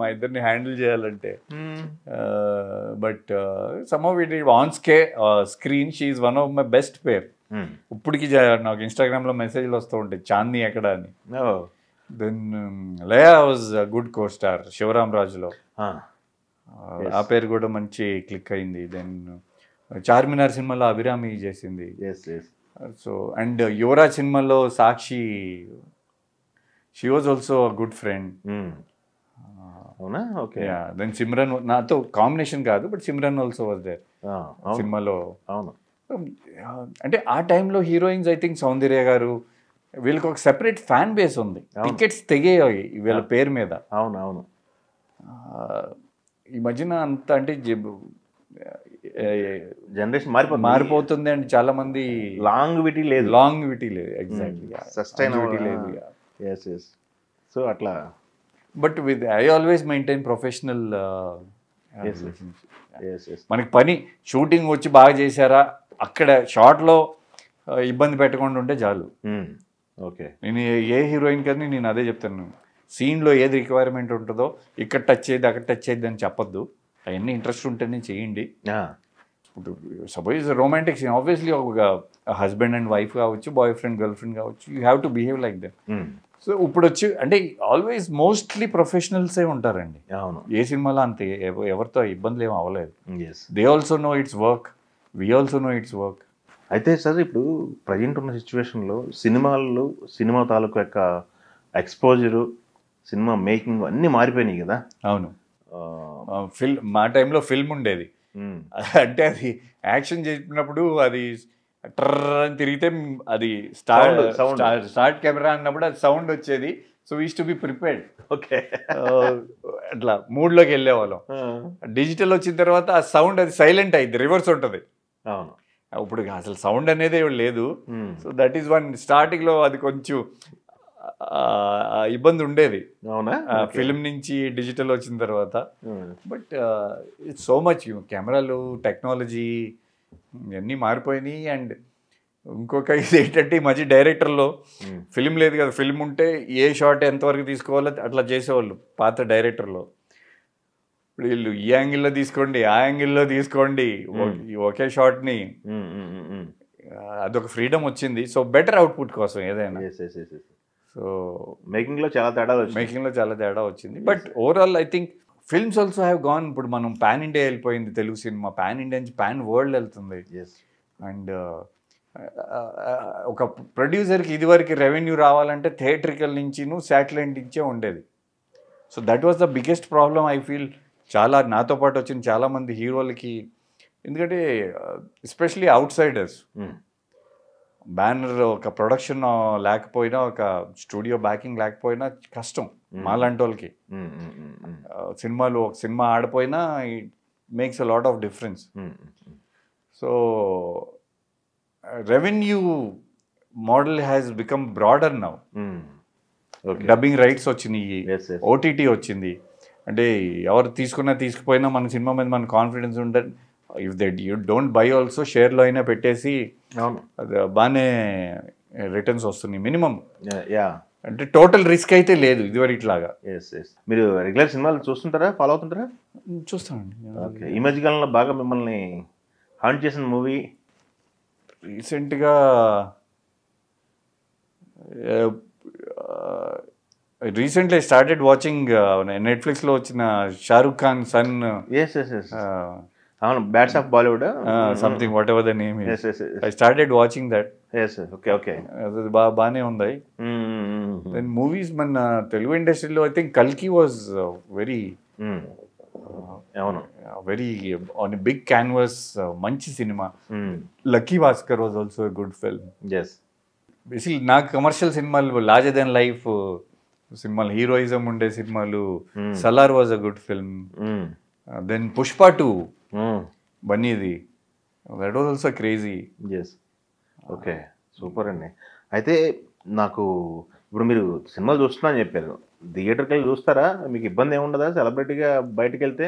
మా ఇద్దరిని హ్యాండిల్ చేయాలంటే. But somehow we did on screen she is one of my best pair. ఇప్పటికి నాకు ఇన్స్టాగ్రామ్లో మెసేజ్లు వస్తూ ఉంటాయి, చాందీ ఎక్కడ అని. Then Laya was good co star Sivaram రాజులో, ఆ పేరు కూడా మంచి క్లిక్ అయింది. దెన్ చార్మినార్ సినిమాలో అభిరామి చేసింది. సో అండ్ యువరాజ్ సినిమాలో Sakshi, she was also a good friend. అవునా? ఓకే. దెన్ సిమ్రన్, నాతో కాంబినేషన్ కాదు but Simran also was there సినిమాలో. అవును. అంటే ఆ టైంలో హీరోయిన్స్ ఐ థింక్ సౌందర్య గారు, వీళ్ళకి ఒక సెపరేట్ ఫ్యాన్ బేస్ ఉంది, టికెట్స్ తెగేయాయి వీళ్ళ పేరు మీద. అవును అవును. ఈ మధ్యన అంత అంటే జనరేషన్ మారిపోతుంది అండ్ చాలా మంది లాంగ్ విటీ లేదు. ఎగ్జాక్ట్లీ సస్టైనబిలిటీ లేదు. సో అట్లా. But with I always maintain professional మనకి పని. షూటింగ్ వచ్చి బాగా చేశారా, అక్కడ షార్ట్లో ఇబ్బంది పెట్టకుండా ఉంటే చాలు. ఓకే, నేను ఏ హీరోయిన్ కానీ నేను అదే చెప్తాను, సీన్లో ఏది రిక్వైర్మెంట్ ఉంటుందో ఇక్కడ టచ్ చేయద్దు అక్కడ టచ్ చేయద్దు అని చెప్పొద్దు, అవన్నీ ఇంట్రెస్ట్ ఉంటేనే చేయండి. ఇప్పుడు సపోజ్ రొమాంటిక్ సీన్, ఆబ్వియస్లీ ఒక హస్బెండ్ అండ్ వైఫ్ కావచ్చు, బాయ్ ఫ్రెండ్ గర్ల్ ఫ్రెండ్ కావచ్చు, you have to behave like that. So ఇప్పుడు వచ్చి అంటే ఆల్వేస్ మోస్ట్లీ ప్రొఫెషనల్సే ఉంటారండి. అవును. ఏ సినిమాలో అంతే ఎవరితో ఇబ్బందులు ఏమి అవ్వలేదు. They also know its work, we also know its work. అయితే సార్ ఇప్పుడు ప్రజెంట్ ఉన్న సిచ్యువేషన్లో సినిమా తాలూకు యొక్క ఎక్స్పోజరు, సినిమా మేకింగ్ అన్నీ మారిపోయినాయి కదా. అవును. మా టైంలో ఫిల్మ్ ఉండేది, అంటే అది యాక్షన్ చేసినప్పుడు అది ట్రర్ అని తిరిగితే అది స్టార్ట్ కెమెరా అన్నప్పుడు అది సౌండ్ వచ్చేది. So we to be prepared. Okay, అట్లా మూడ్లోకి వెళ్ళేవాళ్ళం. డిజిటల్ వచ్చిన తర్వాత ఆ సౌండ్ అది సైలెంట్ అయింది, రివర్స్ ఉంటుంది. అవును. ఇప్పుడు అసలు సౌండ్ అనేది లేదు. So that is one. స్టార్టింగ్లో అది కొంచెం ఇబ్బంది ఉండేది. అవునా? ఫిల్మ్ నుంచి డిజిటల్ వచ్చిన తర్వాత. బట్ ఇట్స్ సో మచ్, కెమెరాలు, టెక్నాలజీ ఇవన్నీ మారిపోయినాయి. అండ్ ఇంకొక ఇది ఏంటంటే ఈ మధ్య డైరెక్టర్లో ఫిల్మ్ లేదు కదా, ఫిల్మ్ ఉంటే ఏ షాట్ ఎంతవరకు తీసుకోవాలో అట్లా చేసేవాళ్ళు పాత డైరెక్టర్లో. ఇప్పుడు వీళ్ళు ఈ యాంగిల్లో తీసుకోండి, ఆ యాంగిల్లో తీసుకోండి, ఒకే షాట్ని, అదొక ఫ్రీడమ్ వచ్చింది. సో బెటర్ అవుట్పుట్ కోసం ఏదైనా. సో మేకింగ్లో చాలా తేడా వచ్చింది. But overall I think films also have gone. ఇప్పుడు మనం పాన్ ఇండియా వెళ్ళిపోయింది తెలుగు సినిమా, పాన్ ఇండియా నుంచి పాన్ వరల్డ్ వెళ్తుంది. అండ్ ఒక ప్రొడ్యూసర్కి ఇదివరకు రెవెన్యూ రావాలంటే థియేట్రికల్ నుంచి శాటిలైట్ నుంచే ఉండేది. So that was the biggest problem I feel. చాలా నాతో పాటు వచ్చిన చాలామంది హీరోలకి, ఎందుకంటే ఎస్పెషలీ అవుట్ సైడర్స్, బ్యానర్ ఒక ప్రొడక్షన్ లేకపోయినా, ఒక స్టూడియో బ్యాకింగ్ లేకపోయినా కష్టం మాలాంటి వాళ్ళకి. ఒక సినిమా ఆడిపోయినా it makes a lot of difference. So revenue model has become broader now. Dubbing rights వచ్చినాయి, ఓటీటీ వచ్చింది. అంటే ఎవరు తీసుకుపోయినా మన సినిమా మీద మన కాన్ఫిడెన్స్ ఉంటుంది. If that you don't buy also షేర్లో అయినా పెట్టేసి అది బాగానే రిటర్న్స్ వస్తున్నాయి మినిమం. అంటే టోటల్ రిస్క్ అయితే లేదు ఇదివరకు ఇట్లాగా. మీరు రెగ్యులర్ సినిమాలు చూస్తుంటారా, ఫాలో అవుతుంటారా? చూస్తానండి. ఈ మధ్య కాలంలో బాగా మిమ్మల్ని హాంట్ చేసిన మూవీ? రీసెంట్గా రీసెంట్లీ స్టార్టెడ్ వాచింగ్ నెట్ఫ్లిక్స్లో వచ్చిన షారూక్ ఖాన్ సన్. అవును, bats of Bollywood something whatever the name is. I started watching that. Okay అది బాగానే ఉంది. దెన్ మూవీస్ మన తెలుగు ఇండస్ట్రీలో ఐ థింక్ కల్కి was very on a big canvas, మంచి సినిమా. Lucky Bhaskar was also a good film. Basically నాకు commercial సినిమాలు, లార్జర్ దెన్ లైఫ్ సినిమాలు, హీరోయిజం ఉండే సినిమాలు. Salaar was a good film. Then Pushpa 2 బన్నీది, that was also crazy. Okay, super అండి. అయితే నాకు ఇప్పుడు మీరు సినిమాలు చూస్తున్నా అని చెప్పారు, థియేటర్కి వెళ్ళి చూస్తారా? మీకు ఇబ్బంది ఏముండదా సెలబ్రిటీగా బయటకు వెళ్తే?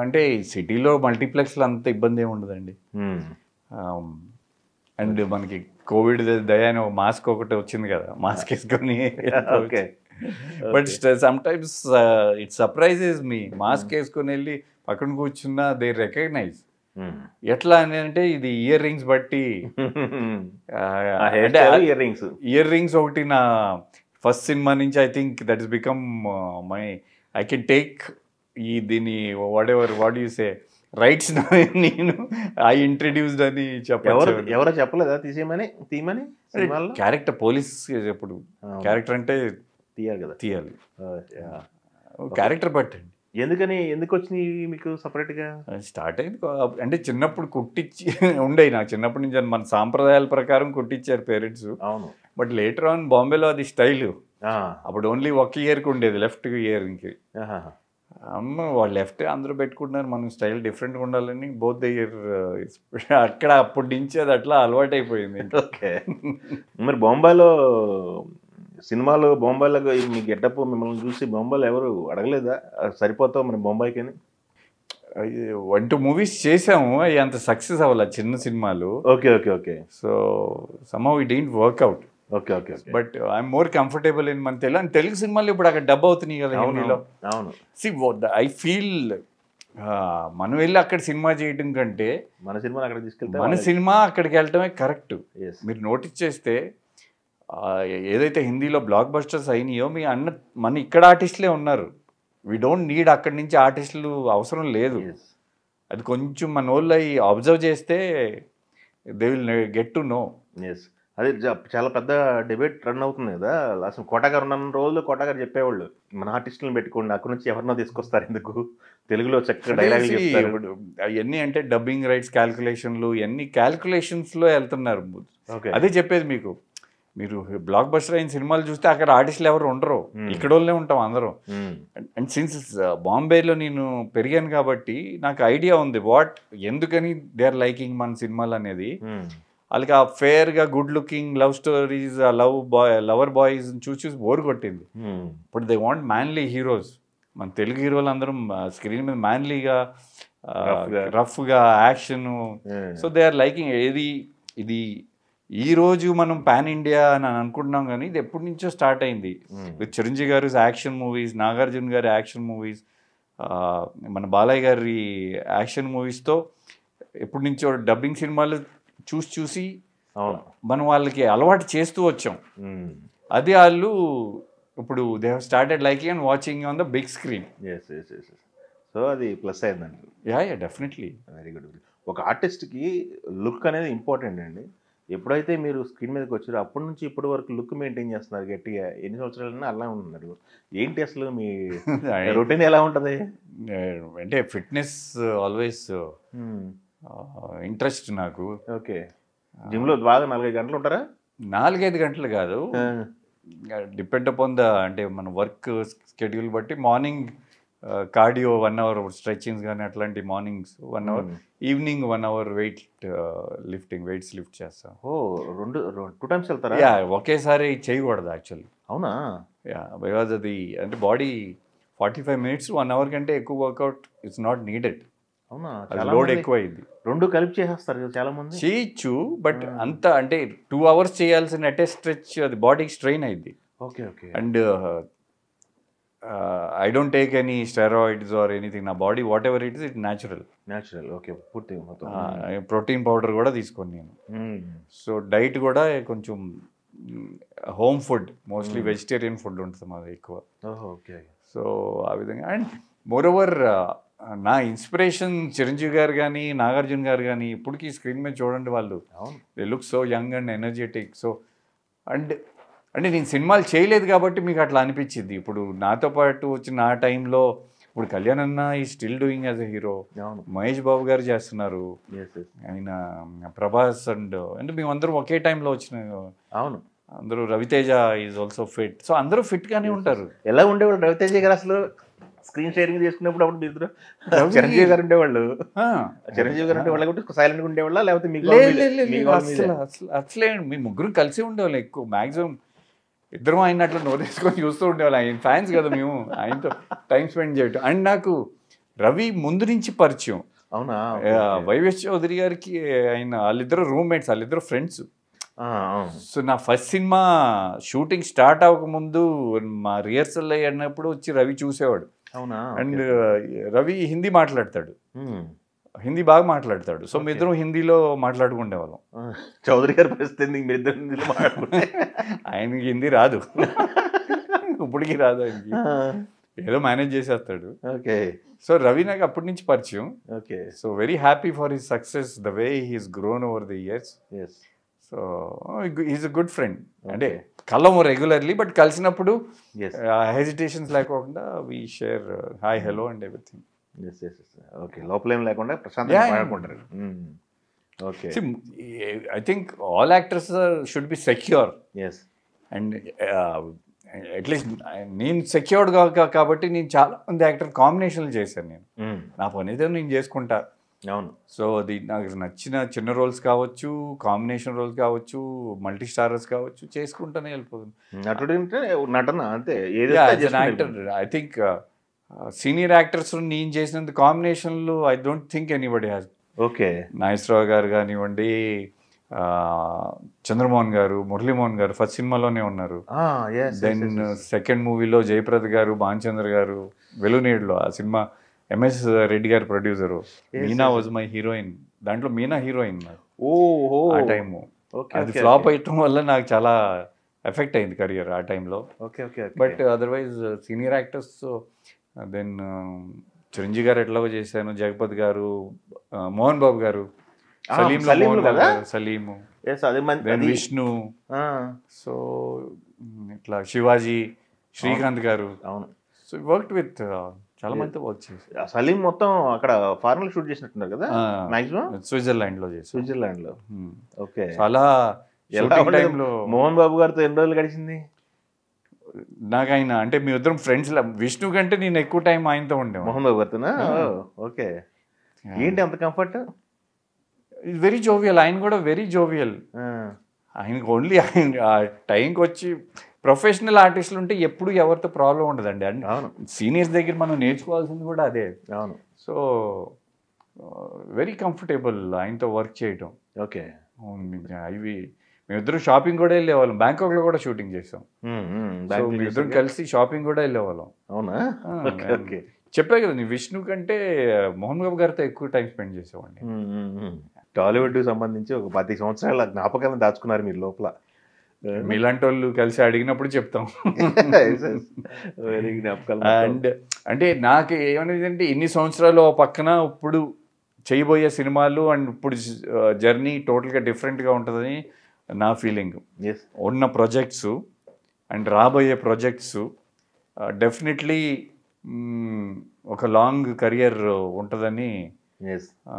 అంటే సిటీలో మల్టీప్లెక్స్లో అంత ఇబ్బంది ఏమి ఉండదండి. అండ్ మనకి కోవిడ్ దయాని ఒక మాస్క్ ఒకటి వచ్చింది కదా, మాస్క్ వేసుకొని. But some times it surprises me. Mask వేసుకొని వెళ్ళి పక్కన కూర్చున్నా దే రికగ్నైజ్. ఎట్లా అని అంటే ఇది ఇయర్ రింగ్స్ బట్టి. ఇయర్ రింగ్స్ ఒకటి నా ఫస్ట్ సినిమా నుంచి I think that is become my, I can take దీని వాట్ యు సే రైట్స్ నేను ఐ ఇంట్రడ్యూస్డ్ అని చెప్పారు. ఎవరో చెప్పలేదా తీయమని? క్యారెక్టర్ పోలీస్ ఎప్పుడు క్యారెక్టర్ అంటే తీయాలి క్యారెక్టర్ పట్టండి. ఎందుకు వచ్చినాయి మీకు సపరేట్గా? స్టార్ట్ అయింది అంటే చిన్నప్పుడు కుట్టించి ఉండే, నాకు చిన్నప్పటి నుంచి మన సాంప్రదాయాల ప్రకారం కుట్టించారు పేరెంట్స్. అవును. బట్ లేటర్ ఆన్ బాంబేలో అది స్టైల్. అప్పుడు ఓన్లీ ఒక ఇయర్కి ఉండేది, లెఫ్ట్ ఇయర్కి. అమ్మ వాళ్ళు లెఫ్ట్ అందరూ పెట్టుకుంటున్నారు, మనం స్టైల్ డిఫరెంట్గా ఉండాలని బోత్ ద ఇయర్. అక్కడ అప్పటి నుంచి అది అట్లా అలవాటు అయిపోయింది. ఓకే. మరి బొంబాయిలో సినిమాలు, బొంబాయిలో మీ గెటప్ మిమ్మల్ని చూసి బొంబాయిలో ఎవరు అడగలేదా సరిపోతావు మరి బొంబాయికి అని? 1-2 మూవీస్ చేసాము, అవి అంత సక్సెస్ అవ్వాలి చిన్న సినిమాలు. Okay. So somehow it didn't work out. Okay. But I'm more comfortable in మన తెలుగు సినిమాలు. ఇప్పుడు అక్కడ డబ్ అవుతున్నాయి కదా హిందీలో. అవును. సి ఐ ఫీల్ మనం వెళ్ళి అక్కడ సినిమా చేయడం కంటే మన సినిమా అక్కడ తీసుకెళ్తే, మన సినిమా అక్కడికి వెళ్ళటమే కరెక్ట్. మీరు నోటీస్ చేస్తే ఏదైతే హిందీలో బ్లాక్ బస్టర్స్ అయినాయో మన ఇక్కడ ఆర్టిస్టులే ఉన్నారు. వీ డోంట్ నీడ్ అక్కడి నుంచి ఆర్టిస్టులు అవసరం లేదు. అది కొంచెం మన వాళ్ళు అవి అబ్జర్వ్ చేస్తే they will get to know. అది చాలా పెద్ద డిబేట్ రన్ అవుతుంది కదా. అసలు కోటాగారు ఉన్న రోజులు కోటాగారు చెప్పేవాళ్ళు, మన ఆర్టిస్టులను పెట్టుకోండి, అక్కడ నుంచి ఎవరినో తీసుకొస్తారు, ఎందుకు తెలుగులో చక్కగా డైలాగులు చెప్తారు. అవన్నీ అంటే డబ్బింగ్ రైట్స్ క్యాల్కులేషన్లు, ఇవన్నీ క్యాల్కులేషన్స్లో వెళ్తున్నారు. అదే చెప్పేది మీకు. మీరు బ్లాక్ బస్టర్ అయిన సినిమాలు చూస్తే అక్కడ ఆర్టిస్టులు ఎవరు ఉండరు, ఇక్కడ వాళ్ళే ఉంటాం అందరం. అండ్ సిన్స్ బాంబేలో నేను పెరిగాను కాబట్టి నాకు ఐడియా ఉంది ఎందుకని దే ఆర్ లైకింగ్ మన సినిమాలు అనేది. వాళ్ళకి ఆ ఫేర్గా good looking love stories, lover boys చూసి బోర్ కొట్టింది. ఇప్పుడు దే వాంట్ మ్యాన్లీ హీరోస్. మన తెలుగు హీరోలు అందరం స్క్రీన్ మీద మ్యాన్లీగా, రఫ్గా action. So they are liking. ఇది ఈ రోజు మనం పాన్ ఇండియా అని అనుకుంటున్నాం, కానీ ఇది ఎప్పటి నుంచో స్టార్ట్ అయింది. విత్ చిరంజీవి గారు యాక్షన్ మూవీస్, నాగార్జున గారి యాక్షన్ మూవీస్, మన బాలయ్య గారి యాక్షన్ మూవీస్తో ఎప్పటి నుంచో డబ్బింగ్ సినిమాలు చూసి మనం వాళ్ళకి అలవాటు చేస్తూ వచ్చాం. అది వాళ్ళు ఇప్పుడు they have started liking and watching on the big screen. So అది ప్లస్ అయిందండి. Yeah definitely. Very good. ఒక ఆర్టిస్ట్కి లుక్ అనేది ఇంపార్టెంట్ అండి. ఎప్పుడైతే మీరు స్క్రీన్ మీదకి వచ్చారో అప్పటి నుంచి ఇప్పటి వరకు లుక్ మెయింటైన్ చేస్తున్నారు గట్టిగా, ఎన్ని సంవత్సరాలైనా అలా ఉన్నారు. ఏంటి అసలు మీ రొటీన్ ఎలా ఉంటుంది? అంటే ఫిట్నెస్ ఆల్వేస్ ఇంట్రెస్ట్ నాకు. ఓకే. జిమ్లో బాగా 4-5 గంటలు ఉంటారా? 4-5 గంటలు కాదు, డిపెండ్ అపాన్ ద అంటే మన వర్క్ స్కెడ్యూల్ బట్టి. మార్నింగ్ కార్డియో 1 hour, స్ట్రెచింగ్స్ కానీ అట్లాంటి mornings 1 hour, evening 1 hour weights lift చేస్తాం. ఓ 2 times వెళ్తారా? యా, ఒకేసారి చేయకూడదు యాక్చువల్లీ. అవునా? యా, బికాజ్ అది అంటే బాడీ 45 minutes 1 hour కంటే ఎక్కువ వర్కౌట్ ఇట్స్ నాట్ నీడెడ్. అవునా? లోడ్ ఎక్కువ అయింది. 2 కలిపి చేసేస్తారు కదా చాలా మంది. చేయొచ్చు, బట్ అంత అంటే 2 hours చేయాల్సిన అటే స్ట్రెచ్ అది బాడీకి స్ట్రెయిన్ అయింది. Okay okay. And I don't take any steroids or anything. నా body whatever it is it natural. Okay. పూర్తిగా మొత్తం ప్రోటీన్ పౌడర్ కూడా తీసుకోను నేను. సో డైట్ కూడా కొంచెం home food, mostly vegetarian food ఉంటుంది మాది ఎక్కువ. ఓకే. సో ఆ విధంగా. అండ్ మోర్ ఓవర్ నా ఇన్స్పిరేషన్ చిరంజీవి గారు కానీ నాగార్జున గారు కానీ ఇప్పటికీ స్క్రీన్ మీద చూడండి, వాళ్ళు they look so young and energetic. So అంటే నేను సినిమాలు చేయలేదు కాబట్టి మీకు అట్లా అనిపించింది. ఇప్పుడు నాతో పాటు వచ్చిన ఆ టైంలో ఇప్పుడు కళ్యాణ్ అన్న ఈ still doing as a hero, Mahesh Babu garu చేస్తున్నారు, ఆయన ప్రభాస్ అంటే మేమందరం ఒకే టైంలో వచ్చిన. అవును, అందరూ Ravi Teja is also fit. So అందరూ ఫిట్ గానే ఉంటారు. ఎలా ఉండేవాళ్ళు రవితేజ గారు అసలు స్క్రీన్ షేరింగ్ చేసుకున్నప్పుడు? అప్పుడు ఇద్దరు చిరంజీవి గారు ఉండేవాళ్ళు. చిరంజీవి గారు ఉండేవాళ్ళు కాబట్టి సైలెంట్ గా ఉండేవాళ్ళ, లేకపోతే అసలే మీ ముగ్గురు కలిసి ఉండేవాళ్ళు ఎక్కువ. మాక్సిమం ఇద్దరం ఆయన అట్లా నోరేసుకొని చూస్తూ ఉండేవాళ్ళు. ఆయన ఫ్యాన్స్ కదా మేము, ఆయనతో టైం స్పెండ్ చేయటం. అండ్ నాకు రవి ముందు నుంచి పరిచయం. అవునా? వైవిఎస్ చౌదరి గారికి ఆయన వాళ్ళిద్దరు రూమ్మేట్స్, వాళ్ళిద్దరు ఫ్రెండ్స్. సో నా ఫస్ట్ సినిమా షూటింగ్ స్టార్ట్ అవ్వకముందు మా రిహర్సల్ అన్నప్పుడు వచ్చి రవి చూసేవాడు. అవునా? అండ్ రవి హిందీ మాట్లాడతాడు, హిందీ బాగా మాట్లాడతాడు. సో మీ ఇద్దరం హిందీలో మాట్లాడుకునే వాళ్ళం. చౌదరి గారి పరిస్థితి మీ ఇద్దరు హిందీలో మాట్లాడుకుంటే? ఆయనకి హిందీ రాదు, ఇప్పటికీ రాదు ఆయనకి, ఏదో మేనేజ్ చేసేస్తాడు. ఓకే. సో రవి నాకు అప్పటి నుంచి పరిచయం. Okay. So very happy for his success, the way he's grown over the years. So is a good friend. అంటే కలము రెగ్యులర్లీ, బట్ కలిసినప్పుడు హెజిటేషన్స్ లేకుండా we share hi hello and everything. Okay. లోపలేం లేకుండా ప్రశాంతంగా మాట్లాడుకుంటారు. Okay. I think all actors should be secure. And at least నేను secured కాబట్టి నేను చాలా మంది యాక్టర్ కాంబినేషన్లు చేశాను. నేను నా పని ఏదో నేను చేసుకుంటా. అవును. సో అది నాకు నచ్చిన చిన్న రోల్స్ కావచ్చు, కాంబినేషన్ రోల్స్ కావచ్చు, మల్టీ స్టారర్స్ కావచ్చు, చేసుకుంటూనే వెళ్ళిపోతుంది. నటన అంతే. Actor I think senior actors నేను చేసినంత కాంబినేషన్లు I don't think anybody has. Okay. Nageswararao garu కానివ్వండి, చంద్రమోహన్ గారు, మురళీమోహన్ గారు ఫస్ట్ సినిమాలోనే ఉన్నారు. దెన్ సెకండ్ మూవీలో జయప్రద గారు, భానుచంద్ర గారు, వెలునీడులో ఆ సినిమా ఎంఎస్ రెడ్డి గారు producer. Meena was my heroine. దాంట్లో మీనా హీరోయిన్ ఆ టైము. అది ఫ్లాప్ అయ్యటం వల్ల నాకు చాలా ఎఫెక్ట్ అయింది కెరియర్ ఆ టైంలో. But otherwise senior actors then Chiranjeevi గారు ఎట్లాగో చేశాను, జగపతి గారు, మోహన్ బాబు గారు, సలీము, విష్ణు, సో ఇట్లా శివాజీ, శ్రీకాంత్ గారు. అవును. సో వర్క్డ్ విత్ చాలా మందితో వర్క్ చేసి. సలీం మొత్తం అక్కడ ఫారెన్ షూట్ చేసినట్టున్నారు కదా మాక్సిమం? స్విట్జర్లాండ్ లో చేసి. స్విట్జర్లాండ్ లో. ఓకే. చాలా టైంలో మోహన్ బాబు గారితో ఎన్ని రోజులు గడిచింది? నాకు ఆయన అంటే మీ ఇద్దరం ఫ్రెండ్స్. విష్ణు కంటే నేను ఎక్కువ టైం ఆయనతో ఉండే. మోహన్ బాబు గారితోనా? ఓకే. ఏంటి అంత కంఫర్ట్? Very jovial. ఆయన కూడా వెరీ జోవియల్. ఆయనకు ఓన్లీ ఆయన ఆ టైంకి వచ్చి ప్రొఫెషనల్ ఆర్టిస్టులు ఉంటే ఎప్పుడు ఎవరితో ప్రాబ్లం ఉండదండి. అండ్ సీనియర్స్ దగ్గర మనం నేర్చుకోవాల్సింది కూడా అదే. అవును. సో వెరీ కంఫర్టబుల్ ఆయనతో వర్క్ చేయటం. ఓకే. ఇవి మేమిద్దరం షాపింగ్ కూడా వెళ్ళేవాళ్ళం. బ్యాంకాక్లో కూడా షూటింగ్ చేసాం. మేమిద్దరం కలిసి షాపింగ్ కూడా వెళ్ళేవాళ్ళం. అవునా? చెప్పా కదా నీ విష్ణు కంటే మోహన్ బాబు గారితో ఎక్కువ టైం స్పెండ్ చేసేవాడిని. టాలీవుడ్ సంబంధించి ఒక 10 సంవత్సరాల జ్ఞాపకాలను దాచుకున్నారు మీరు లోపల. మీలాంటి వాళ్ళు కలిసి అడిగినప్పుడు చెప్తాం. వెరీ జ్ఞాపకాలు. అండ్ అంటే నాకు ఏమనేది అంటే ఇన్ని సంవత్సరాలు పక్కన ఇప్పుడు చేయబోయే సినిమాలు అండ్ ఇప్పుడు జర్నీ టోటల్గా డిఫరెంట్గా ఉంటుందని నా ఫీలింగ్. ఉన్న ప్రాజెక్ట్స్ అండ్ రాబోయే ప్రాజెక్ట్స్ డెఫినెట్లీ ఒక లాంగ్ కెరియర్ ఉంటుందని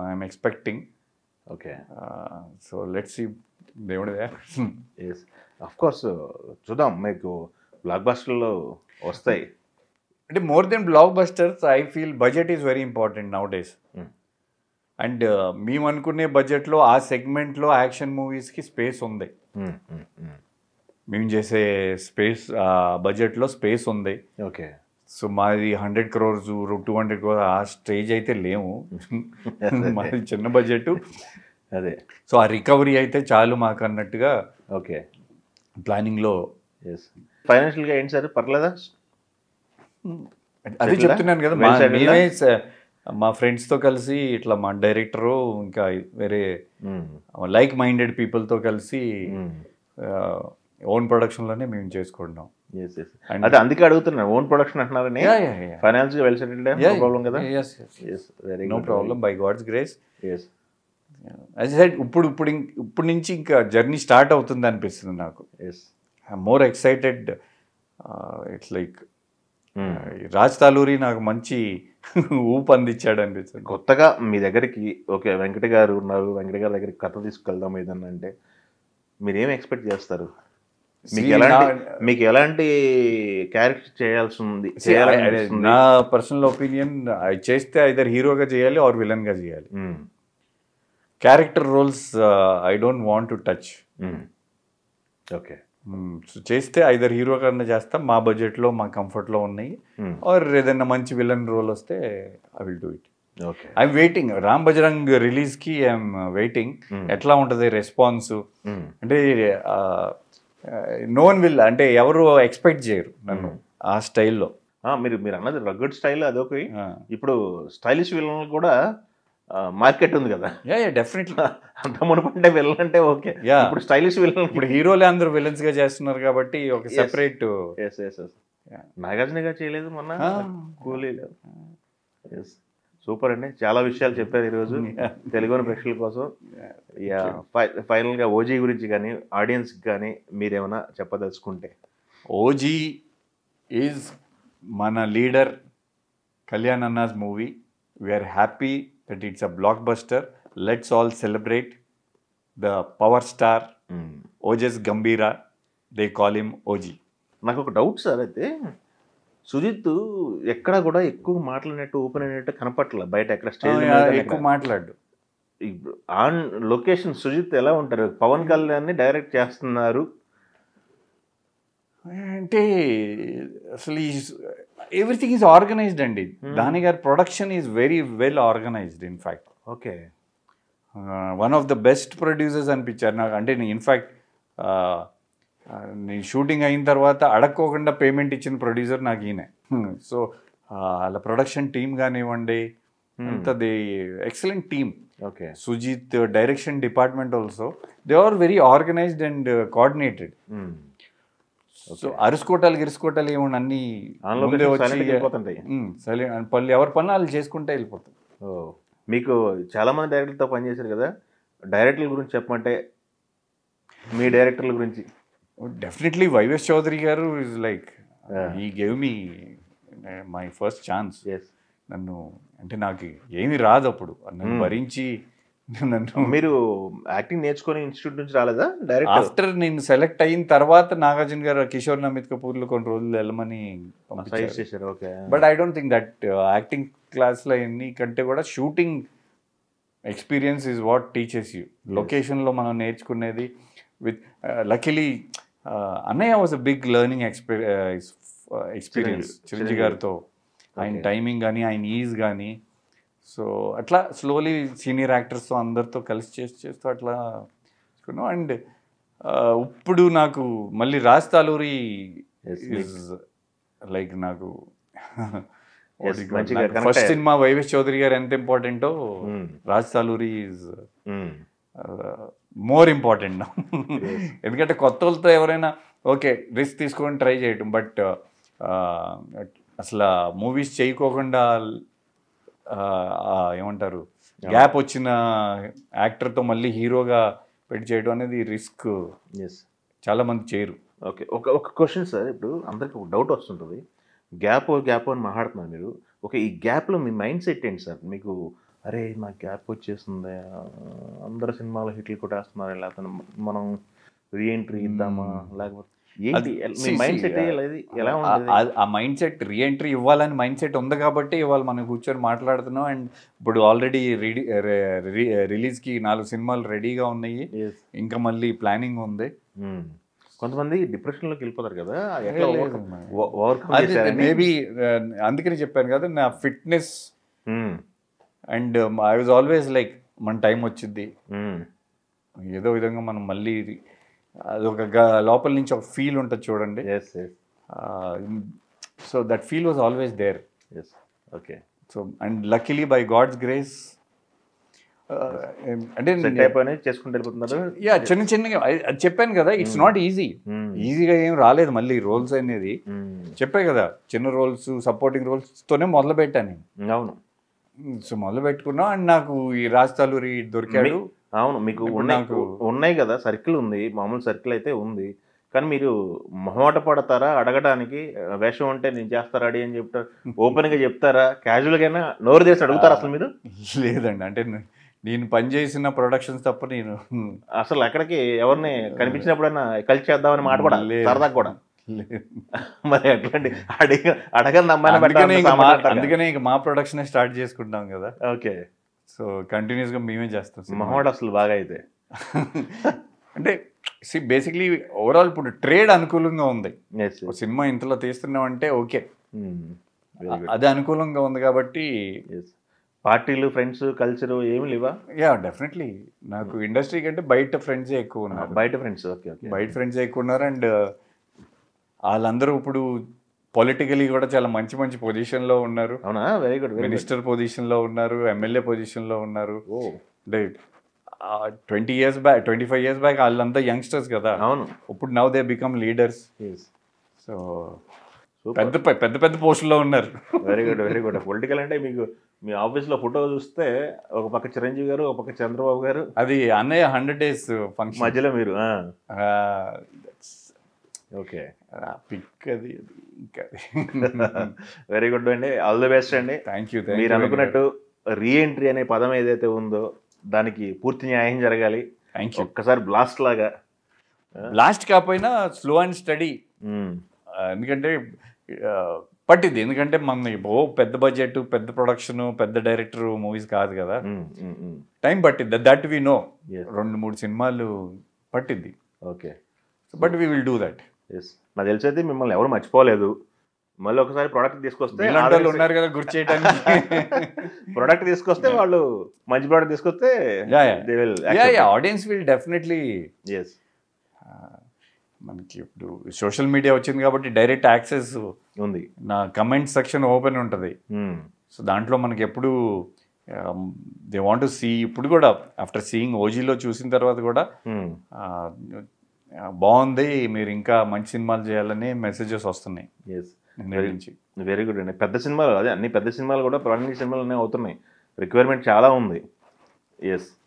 I'm expecting. Okay, so let's see దేవుడిదే. ఆఫ్ కోర్స్ చూద్దాం, మీకు బ్లాక్ బస్టర్లో వస్తాయి. అంటే more then blockbusters I feel budget is very important nowadays. And మేము అనుకునే బడ్జెట్లో ఆ సెగ్మెంట్లో యాక్షన్ మూవీస్కి స్పేస్ ఉంది. మేము చేసే స్పేస్ బడ్జెట్లో స్పేస్ ఉంది. ఓకే, సో మాది 100 crores 200 crores ఆ స్టేజ్ అయితే లేము. మాది చిన్న బడ్జెట్. అదే, సో ఆ రికవరీ అయితే చాలు మాకు అన్నట్టుగా ఓకే ప్లానింగ్లో. ఫైనాన్షియల్గా ఏంటి సార్, పర్లేదా? అదే చెప్తున్నాను కదా, మేమే మా ఫ్రెండ్స్తో కలిసి ఇట్లా మా డైరెక్టరు ఇంకా వేరే లైక్ మైండెడ్ పీపుల్తో కలిసి ఓన్ ప్రొడక్షన్లోనే మేము చేసుకుంటాం. అంటే అందుకే అడుగుతున్నాను, ఓన్ ప్రొడక్షన్ అంటున్నారని. ఫైనాన్స్గా వెల్ సెటిల్డ్, ప్రాబ్లం కదా? No problem, by God's grace. As I said ఇప్పుడు నుంచి ఇంకా జర్నీ స్టార్ట్ అవుతుంది అనిపిస్తుంది నాకు. I'm more excited. It's like Raj Taluri నాకు మంచి ఊపు అందించాడు అనిపిస్తుంది. కొత్తగా మీ దగ్గరికి ఓకే వెంకట గారు ఉన్నారు, వెంకట గారి దగ్గరికి కథ తీసుకెళ్దాం ఏదన్నా అంటే మీరేం ఎక్స్పెక్ట్ చేస్తారు? మీకు ఎలాంటి క్యారెక్టర్ చేయాల్సి ఉంది? నా పర్సనల్ ఒపీనియన్, చేస్తే ఐదర్ హీరోగా చేయాలి ఆర్ విలన్గా చేయాలి. Character roles I don't want to touch. Okay, so చేస్తే ఐదర్ హీరో కన్నా చేస్తాం, మా బడ్జెట్లో మా కంఫర్ట్లో ఉన్నాయి. ఆర్ ఏదైనా మంచి విలన్ రోల్ వస్తే I will do it. I'm waiting. Ram Bajrang రిలీజ్కి ఐఎమ్ వెయిటింగ్. ఎట్లా ఉంటుంది రెస్పాన్స్ అంటే నో వన్ విల్, అంటే ఎవరు ఎక్స్పెక్ట్ చేయరు నన్ను ఆ స్టైల్లో. మీరు అన్నది రగ్గడ్ స్టైల్ అదొక. ఇప్పుడు స్టైలిష్ విలన్ కూడా మార్కెట్ ఉంది కదా. డెఫినెట్లీ. అంత మునుపంటే విలన్ అంటే ఓకే, ఇప్పుడు స్టైలిష్ విలన్. ఇప్పుడు హీరోలే అందరూ విలన్స్ గా చేస్తున్నారు కాబట్టి ఒక సెపరేట్. నాగార్జున గారు చేయలేదు మొన్న కూలీలో. సూపర్ అండి, చాలా విషయాలు చెప్పారు ఈరోజు తెలుగు ప్రేక్షకుల కోసం. ఫైనల్గా ఓజీ గురించి కానీ ఆడియన్స్కి కానీ మీరేమైనా చెప్పదలుచుకుంటే? ఓజీ ఈజ్ మన లీడర్ కళ్యాణ్ అన్నాస్ movie. We're happy that it's a blockbuster. Let's all celebrate the power star Ojas Gambhira. They call him OG. నాకు ఒక డౌట్ సార్, అయితే సుజిత్ ఎక్కడ కూడా ఎక్కువ మాట్లాడినట్టు ఓపెన్ అయినట్టు కనపట్ల బయట ఎక్కడ స్టేజ్ ఎక్కువ మాట్లాడు. ఆన్ లొకేషన్ సుజిత్ ఎలా ఉంటారు? పవన్ కళ్యాణ్ డైరెక్ట్ చేస్తున్నారు అంటే అసలు ఎవ్రీథింగ్ ఈజ్ ఆర్గనైజ్డ్ అండి. దాని గారి production is very well organized. In fact okay, one of the best producers అనిపించారు నాకు. అంటే నేను ఇన్ఫ్యాక్ట్ నేను షూటింగ్ అయిన తర్వాత అడక్కోకుండా పేమెంట్ ఇచ్చిన ప్రొడ్యూసర్ నాకు ఈయన. సో వాళ్ళ ప్రొడక్షన్ టీమ్ కానివ్వండి, అంత the excellent team. Okay, Sujeeth direction department also they are very organized and coordinated. So గిరుసుకోవటాలు ఏమన్నా అన్ని పనులు ఎవరి పనులు వాళ్ళు చేసుకుంటే వెళ్ళిపోతారు. మీకు చాలా మంది డైరెక్టర్లతో పనిచేశారు కదా, డైరెక్టర్ల గురించి చెప్పమంటే మీ డైరెక్టర్ల గురించి? డెఫినెట్లీ వైవేష్ చౌదరి గారు is like he gave me my first chance. నన్ను అంటే నాకు ఏమీ రాదు అప్పుడు, నన్ను భరించి మీరు యాక్టింగ్ నేర్చుకుని ఇన్స్టిట్యూట్ నుంచి రాలేదా డైరెక్ట్? ఆఫ్టర్ నేను సెలెక్ట్ అయిన తర్వాత నాగార్జున గారు కిషోర్ నమిత్ కపూర్లో కొన్ని రోజులు వెళ్ళమని పంపించారు. Okay, but I don't think that acting క్లాస్లో ఎన్ని కంటే కూడా shooting experience is what teaches you. లొకేషన్లో మనం నేర్చుకునేది విత్ లక్కీలీ అన్నయ్య was a big learning experience Chiranjeevi గారితో. ఆయన టైమింగ్ కానీ ఆయన ఈజ్ కానీ, సో అట్లా స్లోలీ సీనియర్ యాక్టర్స్తో అందరితో కలిసి చేస్తూ అట్లా చేసుకున్నాం. అండ్ ఇప్పుడు నాకు మళ్ళీ రాజ్ తాలూరి ఈజ్ లైక్ నాకు ఫస్ట్ సినిమా వైవేష్ చౌదరి గారు ఎంత ఇంపార్టెంటో Raj Taluri is more important. ఎందుకంటే కొత్త వాళ్ళతో ఎవరైనా ఓకే రిస్క్ తీసుకొని ట్రై చేయటం, బట్ అసలు మూవీస్ చేయకోకుండా ఏమంటారు గ్యాప్ వచ్చిన యాక్టర్తో మళ్ళీ హీరోగా పెట్టి చేయడం అనేది రిస్క్. చాలా మంది చేయరు. ఓకే, ఒక క్వశ్చన్ సార్, ఇప్పుడు అందరికి ఒక డౌట్ వస్తుంటుంది, గ్యాప్ అని మాట్లాడుతున్నారు మీరు. ఓకే, ఈ గ్యాప్లో మీ మైండ్ సెట్ ఏంటి సార్? మీకు అరే నాకు గ్యాప్ వచ్చేస్తుంది, అందరు సినిమాలు హిట్లు కొట్టేస్తున్నారు, లేకపోతే మనం రీఎంట్రీ ఇద్దామా, లేకపోతే మైండ్ సెట్ ఎలా ఉంటుంది? ఆ మైండ్ సెట్ రీఎంట్రీ ఇవ్వాలని మైండ్ సెట్ ఉంది కాబట్టి ఇవాళ మనం కూర్చొని మాట్లాడుతున్నాం. అండ్ ఇప్పుడు ఆల్రెడీ రిలీజ్కి 4 సినిమాలు రెడీగా ఉన్నాయి, ఇంకా మళ్ళీ ప్లానింగ్ ఉంది. కొంతమంది డిప్రెషన్లోకి వెళ్ళిపోతారు కదా, మేబీ అందుకని చెప్పాను కదా నా fitness. And I was always like మన టైం వచ్చింది ఏదో విధంగా మనం మళ్ళీ అదొక లోపల నుంచి ఒక ఫీల్ ఉంటుంది చూడండి. So that feel was always there. Okay, so and luckily by God's grace అంటే చేసుకుంటూ వెళ్ళిపోతున్నారు. యా, చిన్న చిన్నగా అది చెప్పాను కదా, ఇట్స్ నాట్ ఈజీగా ఏం రాలేదు మళ్ళీ రోల్స్ అనేది. చెప్పే కదా చిన్న రోల్స్ సపోర్టింగ్ రోల్స్తోనే మొదలు పెట్టాను. అవును, సో మొదలు పెట్టుకున్నా. అండ్ నాకు ఈ రాజతాలూరి దొరికాడు. అవును, మీకు ఉన్నాయి కదా, సర్కిల్ ఉంది, మామూలు సర్కిల్ అయితే ఉంది. కానీ మీరు మొహమాట పడతారా అడగడానికి? వేషం ఉంటే నేను చేస్తారా అడి అని చెప్తారు, ఓపెన్గా చెప్తారా, క్యాజువల్గా నోరు చేసి అడుగుతారా అసలు మీరు? లేదండి, అంటే నేను పనిచేసిన ప్రొడక్షన్స్ తప్ప నేను అసలు ఎక్కడికి ఎవరిని కనిపించినప్పుడైనా కలిసి చేద్దామని మాట కూడా సరదాగా కూడా మరి ఎట్లాంటి అడగని అమ్మాయిని అందుకనే ఇంకా మా ప్రొడక్షన్ స్టార్ట్ చేసుకుంటాం కదా. ఓకే, సో కంటిన్యూస్ గా మేమే చేస్తాం. మహమ్మద్ అసలు బాగా అయితే అంటే బేసిక్లీ ఓవరాల్ ఇప్పుడు ట్రేడ్ అనుకూలంగా ఉంది. సినిమా ఇంతలో తీస్తున్నాం అంటే ఓకే, అది అనుకూలంగా ఉంది కాబట్టి. పార్టీలు ఫ్రెండ్స్ కల్చర్ ఏమి లేవా? యా, డెఫినెట్లీ నాకు ఇండస్ట్రీ కంటే బయట ఫ్రెండ్సే ఎక్కువ ఉన్నారు. బయట ఫ్రెండ్స్, ఓకే, బయట ఫ్రెండ్సే ఎక్కువ ఉన్నారు. అండ్ వాళ్ళందరూ ఇప్పుడు పొలిటికలీ కూడా చాలా మంచి మంచి పొజిషన్లో ఉన్నారు. అవునా? Very good. మినిస్టర్ పొజిషన్లో ఉన్నారు, ఎమ్మెల్యే పొజిషన్లో ఉన్నారు. అంటే 20 years బ్యాక్ 25 years బ్యాక్ వాళ్ళంతా యంగ్స్టర్స్ కదా. అవును, ఇప్పుడు now they become leaders. So పెద్ద పెద్ద పెద్ద పోస్టుల్లో ఉన్నారు. Very good, very good. Political అంటే మీకు మీ ఆఫీస్లో ఫోటో చూస్తే ఒక పక్క చిరంజీవి గారు, ఒక పక్క చంద్రబాబు గారు, అది అన్నయ్య 100 days ఫంక్షన్ మధ్యలో మీరు. ఓకే, పిక్ అది ఇంకా. వెరీ గుడ్ అండి, ఆల్ ది బెస్ట్ అండి. Thank you. మీరు అనుకున్నట్టు రీఎంట్రీ అనే పదం ఏదైతే ఉందో దానికి పూర్తి న్యాయం జరగాలి. ఒక్కసారి బ్లాస్ట్ లాగా, బ్లాస్ట్ కాకపోయినా స్లో అండ్ స్టడీ. ఎందుకంటే పట్టింది, ఎందుకంటే మన పెద్ద బడ్జెట్, పెద్ద ప్రొడక్షన్, పెద్ద డైరెక్టర్ మూవీస్ కాదు కదా, టైం పట్టిద్ది. That we know. 2-3 సినిమాలు పట్టిద్ది. Okay, but we will do that. నాకు తెలిసైతే మిమ్మల్ని ఎవరు మర్చిపోలేదు. మళ్ళీ ఒకసారి ప్రోడక్ట్ తీసుకొస్తే ఉన్నారు కదా గుర్తు చేయడానికి. ప్రోడక్ట్ తీసుకొస్తే వాళ్ళు మంచి ప్రోడక్ట్ తీసుకొస్తే ఆడియన్స్ విల్ డెఫినెట్లీ. మనకి ఇప్పుడు సోషల్ మీడియా వచ్చింది కాబట్టి డైరెక్ట్ యాక్సెస్ ఉంది. నా కమెంట్ సెక్షన్ ఓపెన్ ఉంటుంది. సో దాంట్లో మనకి ఎప్పుడు దే వాంట్ టు సీ. ఇప్పుడు కూడా ఆఫ్టర్ సీయింగ్ ఓజీలో చూసిన తర్వాత కూడా బాగుంది, మీరు ఇంకా మంచి సినిమాలు చేయాలని మెసేజెస్ వస్తున్నాయి. వెరీ గుడ్ అండి. పెద్ద సినిమాలు, అదే అన్ని పెద్ద సినిమాలు కూడా ప్రాణి సినిమాలు అన్నీ అవుతున్నాయి. రిక్వైర్మెంట్ చాలా ఉంది.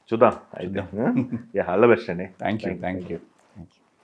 చూద్దాం అయితే. ఆల్ ద బెస్ట్ అండి. Thank you.